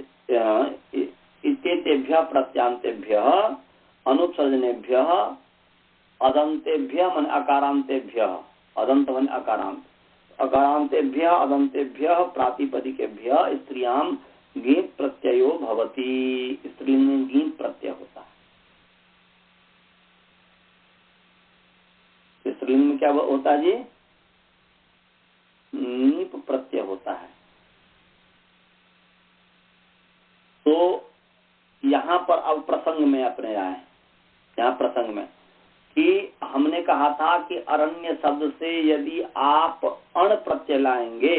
इत्येतेभ्यः प्रत्यांतेभ्यः अनुपसर्जनेभ्यः अदंतेभ्यः मन अकारांतेभ्यः, अदंत मन अकारांत, अकारांतेभ्यः अदंतेभ्यः प्रातिपदिकेभ्यः स्त्रियां गीत प्रत्ययो भवति, स्त्रीलिंग में गीत प्रत्यय होता है। स्त्रीलिंग में क्या होता है जी? नीप प्रत्यय होता है। तो यहाँ पर अब प्रसंग में अपने आए, यहाँ प्रसंग में कि हमने कहा था कि अरण्य शब्द से यदि आप अण प्रत्यय लाएंगे,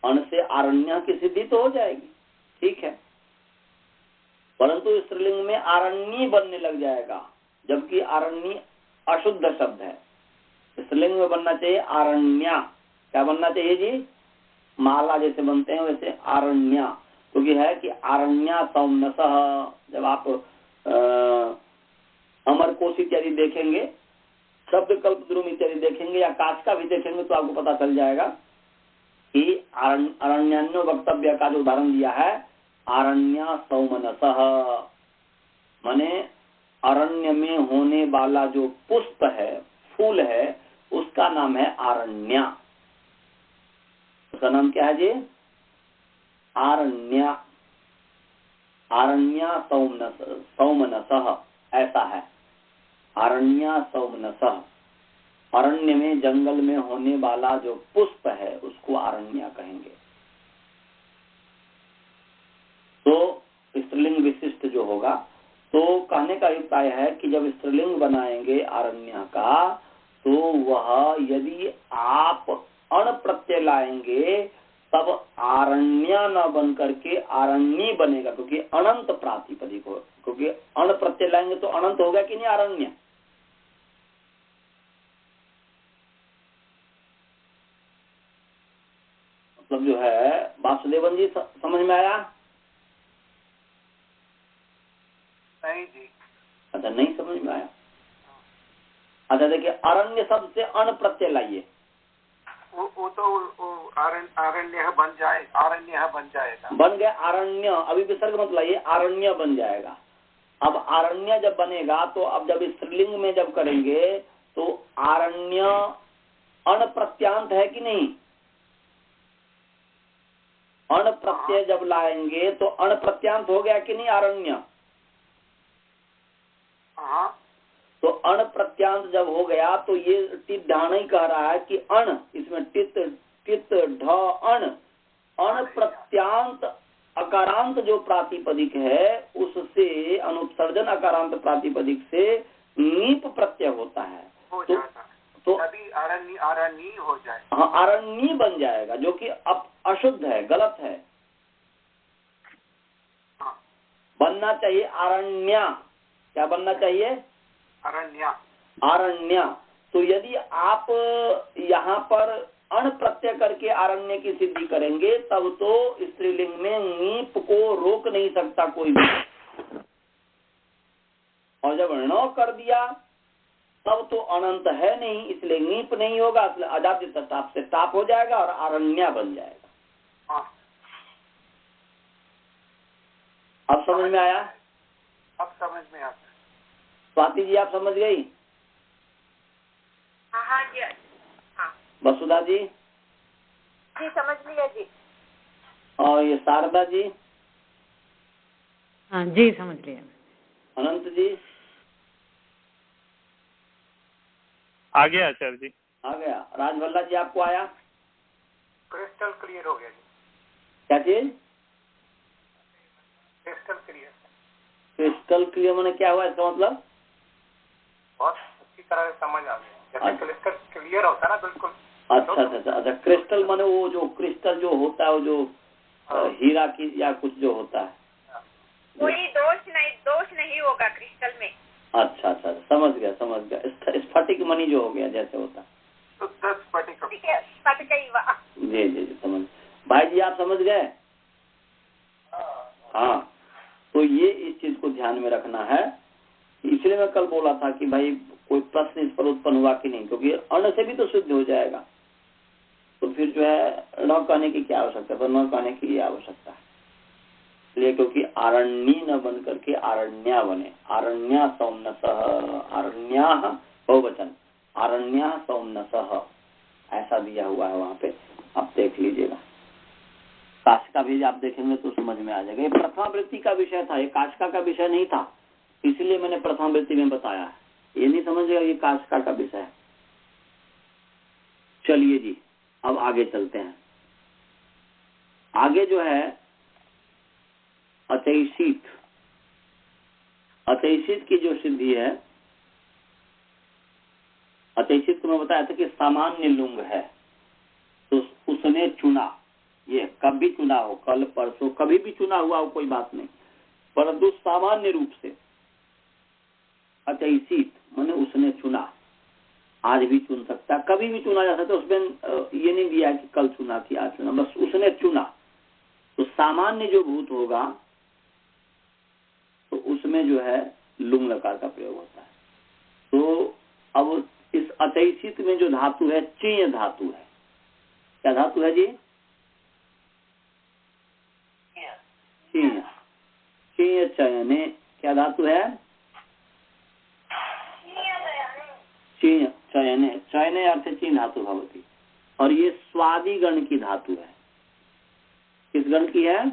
अण से आरण्य की सिद्धि तो हो जाएगी, ठीक है, परंतु स्त्रीलिंग में आरण्य बनने लग जाएगा, जबकि आरण्य अशुद्ध शब्द है। स्त्रीलिंग में बनना चाहिए आरण्या। क्या बनना चाहिए जी? माला जैसे बनते हैं वैसे आरण्या, क्योंकि है कि आरण्या सौम्नसः। जब आप अमर कोश इत्यादि देखेंगे, शब्द कल्प द्रुम इत्यादि देखेंगे, या काच का भी देखेंगे, तो आपको पता चल जाएगा कि अरण्यान्यो वक्तव्य का जो उदाहरण दिया है, आरण्या सौमनसः, माने अरण्य में होने वाला जो पुष्प है, फूल है, उसका नाम है आरण्या। उसका नाम क्या है जी? आरण्या। आरण्या सौमनसः, ऐसा है, आरण्या सौमनसः। अरण्य में, जंगल में होने वाला जो पुष्प है उसको आरण्या कहेंगे। तो स्त्रीलिंग विशिष्ट जो होगा, तो कहने का अभिप्राय है कि जब स्त्रीलिंग बनाएंगे आरण्य का, तो वह यदि आप अण प्रत्यय लाएंगे तब आरण्य न बन करके आरण्य बनेगा, क्योंकि अनंत प्रातिपदिक हो, क्योंकि अण प्रत्यय लाएंगे तो अनंत होगा कि नहीं आरण्य। मतलब जो है, वासुदेवन जी समझ में आया? नहीं जी। अच्छा, नहीं समझ में आया। अच्छा देखिए, अरण्य शब्द से अण प्रत्यय लाइए। वो तो आरण्य बन जाए, आरण्य बन जाएगा। बन गया अरण्य, अभी विसर्ग मत लाइए, आरण्य बन जाएगा। अब आरण्य जब बनेगा तो अब जब स्त्रीलिंग में जब करेंगे तो आरण्य अण प्रत्यांत है कि नहीं? अण प्रत्यय जब लाएंगे तो अण प्रत्यांत हो गया कि नहीं आरण्य? तो अण प्रत्यांत जब हो गया तो ये टित ढाण ही कह रहा है कि अण, इसमें टित टित ढ अण, अण प्रत्यांत अकारांत जो प्रातिपदिक है उससे अनुत्सर्जन अकारांत प्रातिपदिक से नीप प्रत्यय होता है, तो अभी आरण्य हो जाए। हाँ, आरण्य बन जाएगा, जो कि अब अशुद्ध है, गलत है। बनना चाहिए आरण्या। क्या बनना चाहिए? अरण्य। आरण्य। तो यदि आप यहाँ पर अण प्रत्यय करके आरण्य की सिद्धि करेंगे तब तो स्त्रीलिंग में नीप को रोक नहीं सकता कोई भी, और जब ण कर दिया तब तो अनंत है नहीं, इसलिए नीप नहीं होगा, इसलिए अजाद्य ताप से ताप हो जाएगा और आरण्य बन जाएगा। अब समझ में आया? अब समझ में आता। स्वाति जी आप समझ गई? हाँ जी। हाँ वसुधा जी? जी समझ लिया जी। और ये शारदा जी? हाँ जी समझ लिया। अनंत जी? आ गया आचार्य जी। आ गया। राजभल्ला जी आपको आया? क्रिस्टल क्लियर हो गया जी। क्या चीज? Crystal clear. क्रिस्टल क्लियर मैंने क्या हुआ इसका मतलब? बहुत अच्छी तरह से समझ आ गया, जैसे क्रिस्टल क्लियर होता है ना, बिल्कुल। अच्छा। क्रिस्टल माने वो जो क्रिस्टल जो होता है, वो जो हीरा की या कुछ जो होता है, कोई दोष नहीं होगा क्रिस्टल में। अच्छा, समझ गया। स्फटिक मणि जो हो गया जैसे होता है। जी समझ। भाई जी आप समझ गए? हाँ, तो ये इस चीज को ध्यान में रखना है। इसलिए मैं कल बोला था कि भाई कोई प्रश्न इस पर उत्पन्न हुआ कि नहीं, क्योंकि अन्न से भी तो शुद्ध हो जाएगा, तो फिर जो है न कहने की क्या आवश्यकता, तो न कहने की आवश्यकता है। इसलिए क्योंकि आरण्य न बन करके आरण्या बने, आरण्या सौम्नसः, आरण्या बहुवचन, आरण्या सौम्नसः ऐसा दिया हुआ है वहाँ पे, आप देख लीजिएगा। काशिका भी आप देखेंगे तो समझ में आ जाएगा। ये प्रथमा वृत्ति का विषय था, ये काशिका का विषय नहीं था, इसलिए मैंने प्रथमा वृत्ति में बताया है। ये नहीं समझेगा ये काशिका का विषय है। चलिए जी अब आगे चलते हैं। आगे जो है अतैषित, अतैषित की जो सिद्धि है, अतैषित को मैं बताया था कि सामान्य लुंग है, तो उसने चुना, ये कभी चुना हो, कल परसों कभी भी चुना हुआ हो कोई बात नहीं, परंतु सामान्य रूप से अतैषित माने उसने चुना, आज भी चुन सकता, कभी भी चुना जा सकता। उसमें ये नहीं दिया कि कल चुना थी आज चुना, बस उसने चुना। तो सामान्य जो भूत होगा तो उसमें जो है लुंग लकार का प्रयोग होता है। तो अब इस अतैषित में जो धातु है चीय धातु है। क्या धातु है जी? चीय। चीय चयने क्या धातु है? चीय चयने, चयने अर्थ चीन धातु भवती, और ये स्वादि गण की धातु है। किस गण की है?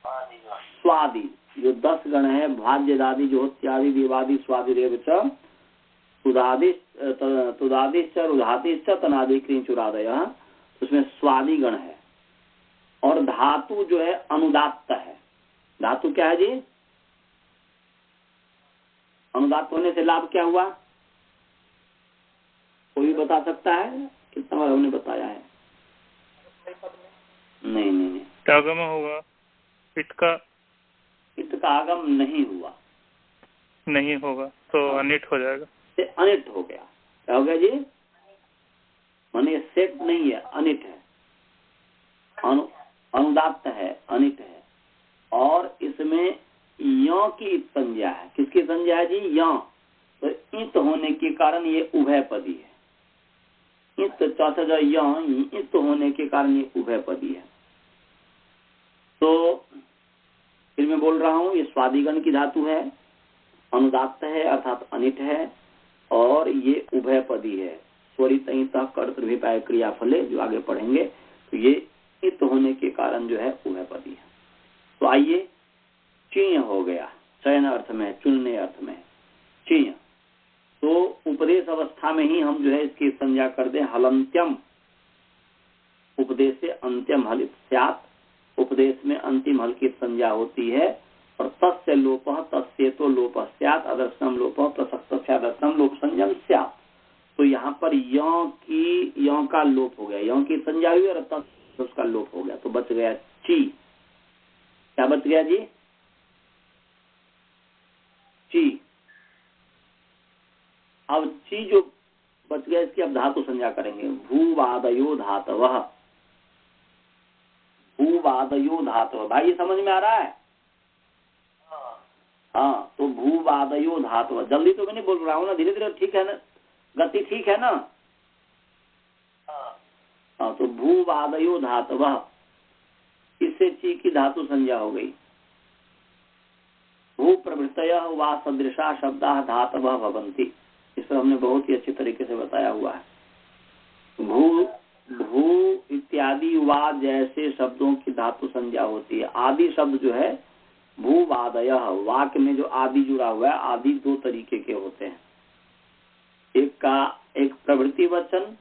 स्वादि। जो 10 गण है, भाज्यदादि जो त्यादि देवादि स्वादि रेव च तुदादिश्च रुधातिश्च तनादि क्रींचुरादय, उसमें स्वादि गण है। और धातु जो है अनुदात्त है। धातु क्या है जी? अनुदात्त होने से लाभ क्या हुआ? कोई बता सकता है? कितना बार हमने बताया है? नहीं आगम होगा, पिट का आगम नहीं हुआ, नहीं होगा तो अनिट हो जाएगा। अनिट हो गया। क्या हो गया जी? माने सेट नहीं है, अनिट है, अनुदात्त है, अनिट है। और इसमें य की संज्ञा है। किसकी संज्ञा है जी? य। तो इत होने के कारण ये उभयपदी है। इत चौथा जो इत होने के कारण ये उभयपदी है। तो फिर मैं बोल रहा हूं, ये स्वादिगण की धातु है, अनुदात्त है अर्थात अनिट है, और ये उभयपदी है। स्वरित कर्तृभिप्राय क्रियाफले जो आगे पढ़ेंगे, तो ये इत होने के कारण जो है उभयपदी है। तो आइए, चीय हो गया, चयन अर्थ में, चुनने अर्थ में चीय। तो उपदेश अवस्था में ही हम जो है इसकी संज्ञा कर दे हलंत्यम, उपदेश से अंत्यम हलित स्यात्, उपदेश में अंतिम हल की संज्ञा होती है। और तस्य लोप, तस्य तो लोप स्यात्, अदर्शनम लोप प्रसक्त स्यादर्शनम लोप संयम स्यात्। तो यहाँ पर यों का लोप हो गया, यों की संज्ञा हुई और तस् उसका लोप हो गया, तो बच गया ची। क्या बच गया जी? ची। अब ची जो बच गया, इसकी अब धातु संज्ञा करेंगे। भूवादयो धातवः, भूवादयो धातव। भाई ये समझ में आ रहा है? हाँ, तो भूवादयो धातव। जल्दी तो मैं नहीं बोल रहा हूँ ना, धीरे धीरे ठीक है ना, गति ठीक है ना? हाँ, तो भूवादयो धातवः, इससे ची की धातु संज्ञा हो गई। भू प्रभृतयः वा सदृशा शब्दाः धातवः भवन्ति। इस पर हमने बहुत ही अच्छे तरीके से बताया हुआ है। भू इत्यादि वा जैसे शब्दों की धातु संज्ञा होती है। आदि शब्द जो है भूवादयः, वाक्य में जो आदि जुड़ा हुआ है, आदि दो तरीके के होते हैं। एक प्रवृत्ति वचन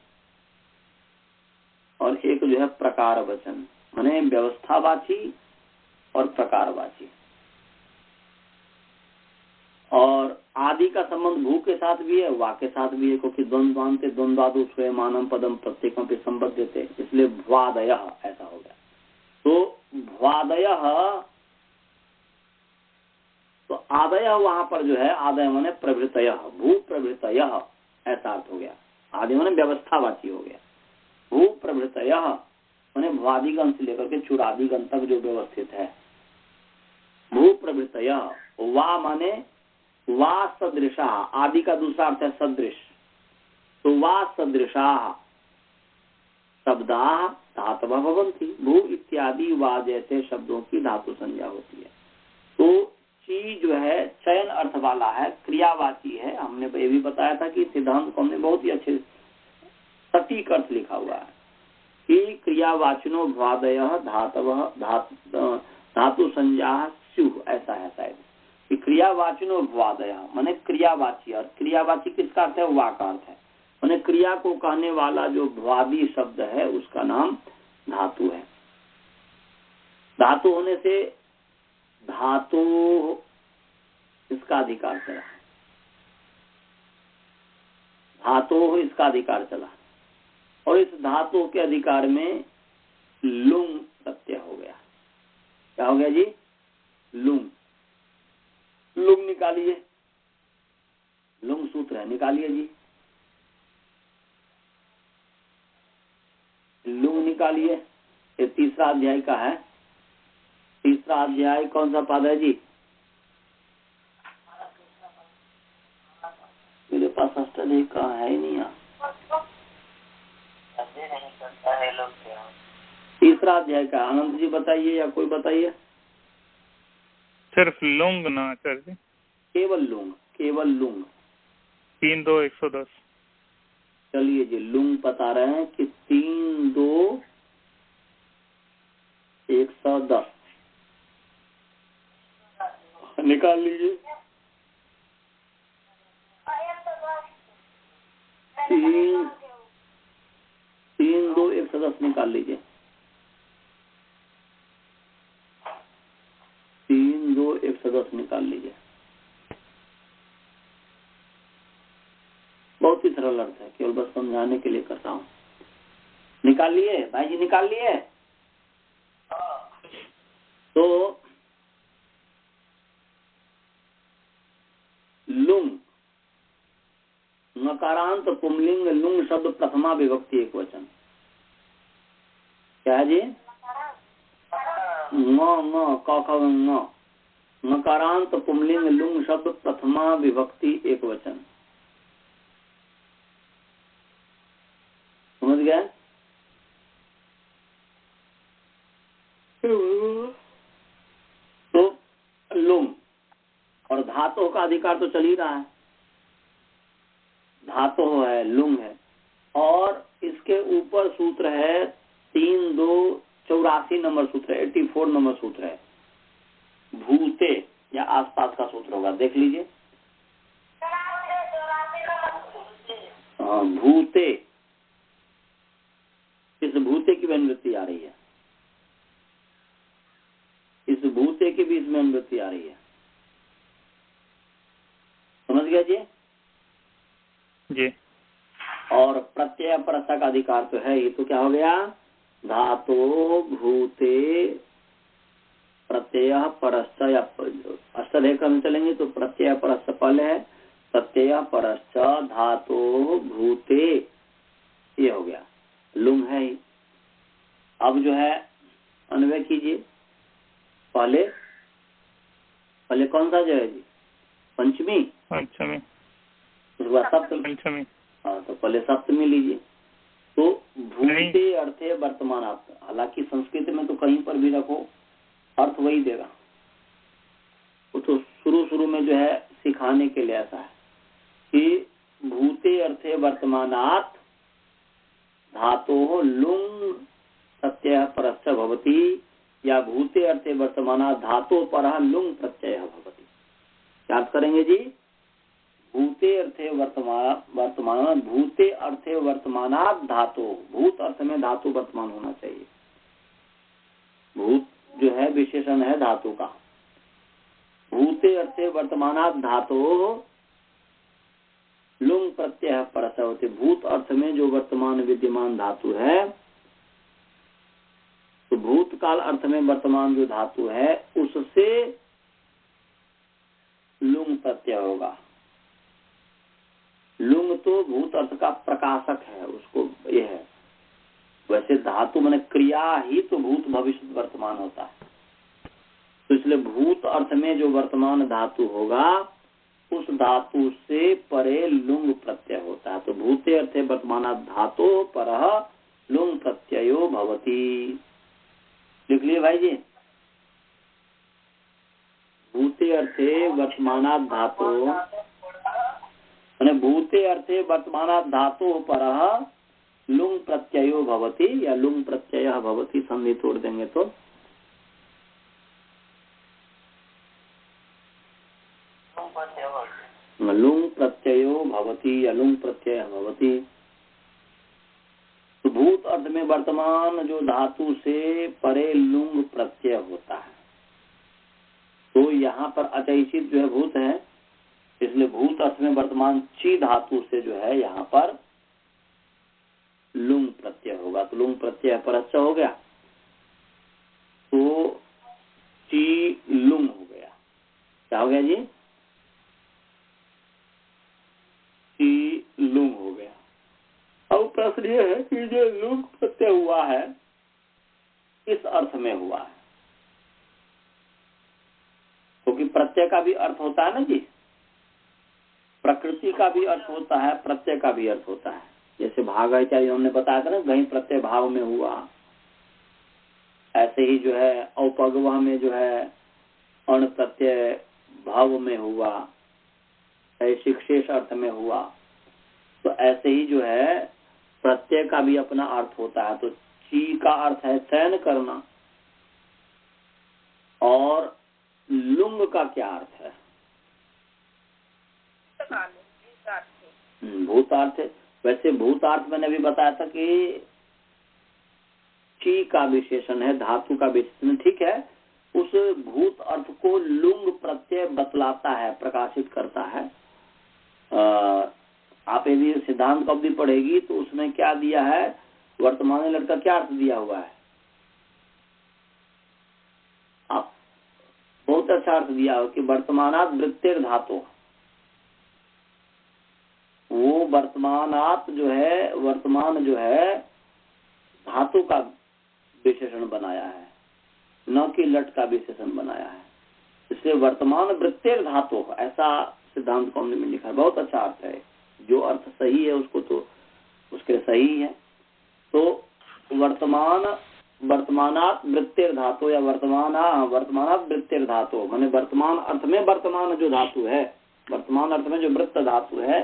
और एक जो है प्रकार वचन, माने व्यवस्थावाची और प्रकारवाची। और आदि का संबंध भू के साथ भी है, वा के साथ भी है, क्योंकि द्वंद्वान्ते द्वंद्वादु स्वयमानम पदम प्रत्येकम पे संबद्धते, इसलिए भ्वादयः ऐसा हो गया। तो भ्वादयः, तो आदय वहां पर जो है, आदय माने प्रभृतयः, भू प्रभृतयः ऐसा अर्थ हो गया। आदि माने व्यवस्थावाची हो गया। भू प्रभृतयः माने भ्वादिगण से लेकर के चुरादिगण तक जो व्यवस्थित है। भू प्रभृतयः, वा माने वा सदृशा, आदि का दूसरा अर्थ है सदृश, तो वा सदृशा शब्दाः धातवः भवन्ति। भू इत्यादि वा जैसे शब्दों की धातु संज्ञा होती है। तो ची जो है चयन अर्थ वाला है, क्रियावाची है। हमने ये भी बताया था कि सिद्धांत को हमने बहुत ही अच्छे सटीक अर्थ लिखा हुआ है कि क्रियावाचिनो भ्वादयः धातवः धातु संज्ञा स्युः, ऐसा है शायद कि क्रियावाचिनो भ्वादयः माने क्रियावाची, और क्रियावाची किसका अर्थ है? वा का अर्थ है, माने क्रिया को कहने वाला जो भ्वादी शब्द है उसका नाम धातु है। धातु होने से धातु इसका अधिकार चला, धातु इसका अधिकार चला, और इस धातु के अधिकार में लुंग प्रत्यय हो गया। क्या हो गया जी? लुंग। लुंग निकालिए, लुंग सूत्र है, निकालिए जी, लुंग निकालिए। ये तीसरा अध्याय का है। तीसरा अध्याय कौन सा पद है जी? मेरे पास अष्टाध्यायी का है ही नहीं। तीसरा अध्याय का आनंद जी बताइए, या कोई बताइए। सिर्फ लुंग ना आचार्य जी? केवल लुंग, केवल लुंग। 3-2-110। चलिए जी, लुंग बता रहे हैं कि 3-2-110 निकाल लीजिए। 3-2-110 निकाल लीजिए। 3-2-110 निकाल लीजिए। बहुत ही सरल अर्थ है, केवल बस समझाने के लिए करता हूँ। निकाल लिए भाई जी? निकाल लिए? तो लुंग, नकारांत पुंलिंग लुंग शब्द प्रथमा विभक्ति एक वचन। क्या है जी? ङ ङ क ख ङ, मकारांत पुंलिंग लुंग शब्द प्रथमा विभक्ति एक वचन। समझ गए? तो लुंग और धातु का अधिकार तो चल ही रहा है, धातु है, लुंग है, और इसके ऊपर सूत्र है 3-2-84 नंबर सूत्र है, 84 नंबर सूत्र है, भूते या आसपास का सूत्र होगा, देख लीजिए। हाँ, भूते, इस भूते की अनुवृत्ति आ रही है, इस भूते की भी इसमें अनुवृत्ति आ रही है। समझ गया जी? जी। और प्रत्यय परस्ता का अधिकार तो है, ये तो क्या हो गया, धातो भूते प्रत्यय परश्च, या अष्टध्यायी क्रम चलेंगे तो प्रत्यय परश्च पल है, प्रत्यय परश्च धातो भूते, ये हो गया, लुंग है ही। अब जो है अन्वय कीजिए, पहले पहले कौन सा जो है जी, पंचमी, पंचमी, उसके बाद सप्तमी, पंचमी। हाँ, तो पहले सप्तमी लीजिए। तो भूते अर्थे वर्तमान अर्थ, हालांकि संस्कृत में तो कहीं पर भी रखो अर्थ वही देगा, वो तो शुरू में जो है सिखाने के लिए ऐसा है कि भूते अर्थे वर्तमानात् धातोः लुंग प्रत्यय परश्च भवति, या भूते अर्थे वर्तमानात् धातो परः लुंग प्रत्यय भवति। याद करेंगे जी, भूते अर्थे वर्तमान, भूते अर्थे वर्तमानात् धातो, भूत अर्थ में धातु वर्तमान होना चाहिए, भूत जो है विशेषण है धातु का। भूते अर्थे वर्तमानात् धातो लुंग प्रत्यय परश्च होते, भूत अर्थ में जो वर्तमान विद्यमान धातु है, तो भूतकाल अर्थ में वर्तमान जो धातु है उससे लुंग प्रत्यय होगा। लुंग तो भूत अर्थ का प्रकाशक है, उसको ये है, वैसे धातु माने क्रिया ही तो भूत भविष्य वर्तमान होता है, तो इसलिए भूत अर्थ में जो वर्तमान धातु होगा उस धातु से परे लुंग प्रत्यय होता है। तो भूते अर्थे वर्तमान धातु परः लुंग प्रत्ययो भवति। लिख लिए भाई जी, भूते अर्थे वर्तमान धातु मैंने भूते अर्थे वर्तमान धातु परः लुंग प्रत्ययो भवति, या लुंग प्रत्यय भवति, संधि तोड़ देंगे तो लुंग प्रत्ययो भवति या लुंग प्रत्यय भवति। तो भूत अर्थ में वर्तमान जो धातु से परे लुंग प्रत्यय होता है, तो यहाँ पर अचैषित जो है भूत है, इसलिए भूत अर्थ में वर्तमान ची धातु से जो है यहाँ पर लुंग प्रत्यय होगा, तो लुंग प्रत्यय परश्च हो गया, तो ची लुंग हो गया। क्या हो गया जी? ची लुंग हो गया। अब प्रश्न ये है कि जो लुंग प्रत्यय हुआ है किस अर्थ में हुआ है, क्योंकि प्रत्यय का भी अर्थ होता है ना जी, प्रकृति का भी अर्थ होता है, प्रत्यय का भी अर्थ होता है। जैसे भाग इत्यादि हमने बताया था ना, कहीं प्रत्यय भाव में हुआ, ऐसे ही जो है औपगवा में जो है अण प्रत्यय भाव में हुआ, ऐसे शेष अर्थ में हुआ, तो ऐसे ही जो है प्रत्यय का भी अपना अर्थ होता है। तो ची का अर्थ है चयन करना, और लुंग का क्या अर्थ है? भूतार्थ। वैसे भूतार्थ मैंने अभी बताया था कि ची का विशेषण है, धातु का विशेषण, ठीक है, उस भूत अर्थ को लुंग प्रत्यय बतलाता है, प्रकाशित करता है। आप यदि सिद्धांत कब भी पढ़ेगी तो उसने क्या दिया है, वर्तमान लड़का क्या अर्थ दिया हुआ है, आप बहुत अच्छा अर्थ दिया हो कि वर्तमानात वृत्तिर धातु, वो वर्तमानात जो है, वर्तमान जो है धातु का विशेषण बनाया है, न कि लट का विशेषण बनाया है। जैसे वर्तमान वृत्तेर धातु, ऐसा सिद्धांत कौमुदी में लिखा है, बहुत अच्छा अर्थ है। जो अर्थ सही है उसको तो उसके सही है। तो वर्तमानात वृत्तेर धातु या वर्तमानात वृत्तेर धातु, माने वर्तमान अर्थ में वर्तमान जो धातु है, वर्तमान अर्थ में जो वृत्त धातु है,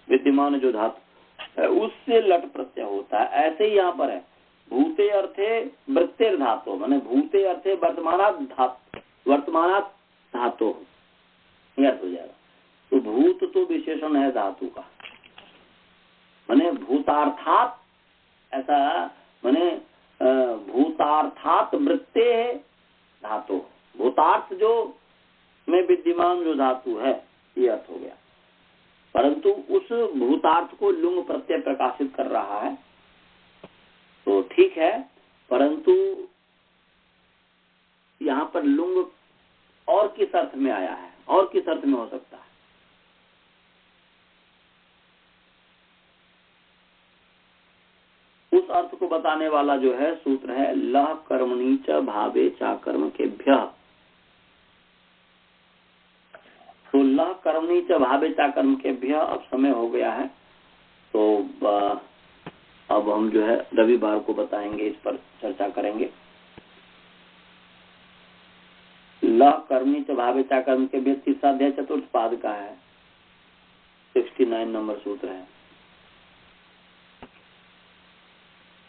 विद्यमान जो धातु है, उससे लट प्रत्यय होता है। ऐसे ही यहाँ पर है, भूते अर्थे वृत्तेर धातु, माने भूते अर्थे वर्तमानात धातु, यह हो जाएगा। तो भूत तो विशेषण है धातु का, माने भूतार्थात, ऐसा माने भूतार्थात वृत्ते धातु, भूतार्थ जो में विद्यमान जो धातु है, ये अर्थ हो गया। परंतु उस भूतार्थ को लुंग प्रत्यय प्रकाशित कर रहा है, तो ठीक है, परंतु यहाँ पर लुंग और किस अर्थ में आया है, और किस अर्थ में हो सकता है? उस अर्थ को बताने वाला जो है सूत्र है लह कर्मणि च भावे चा कर्म के भ्य। तो लह कर्मणि च भावे चा कर्म के भ्य अब समय हो गया है, तो अब हम जो है रविवार को बताएंगे, इस पर चर्चा करेंगे। लह कर्मणि च भावे चा कर्म के भ्य तीसरा अध्याय चतुर्थ पाद का है, 69 नंबर सूत्र है।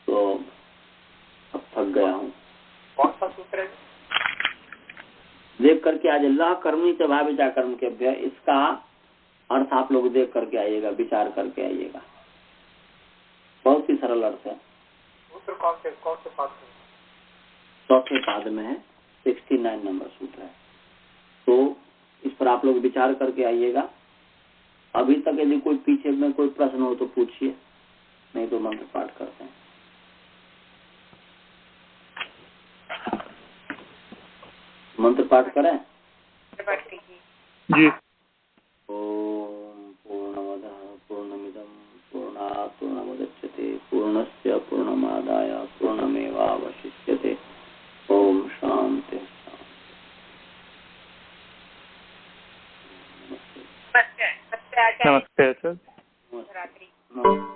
तो अब थक गया हूँ। कौन सा सूत्र है? देख करके आज अल्लाह कर्मी च भावे चा कर्म के भ्य, इसका अर्थ आप लोग देख करके आइएगा, विचार करके आइएगा। बहुत ही सरल अर्थ है। सूत्र कौन से पाद में? चौथे पाद में है, 69 नंबर सूत्र है। तो इस पर आप लोग विचार करके आइएगा। अभी तक यदि कोई पीछे में कोई प्रश्न हो तो पूछिए, नहीं तो मंत्र पाठ करते हैं। मंत्र पाठ करें जी। ओम पूर्णमदः पूर्णमिदं पूर्णात् पूर्णमुदच्यते पूर्णस्य पूर्णमादाय पूर्णमेवावशिष्यते। ओम शांति। नमस्ते आचार्य। नमस्ते।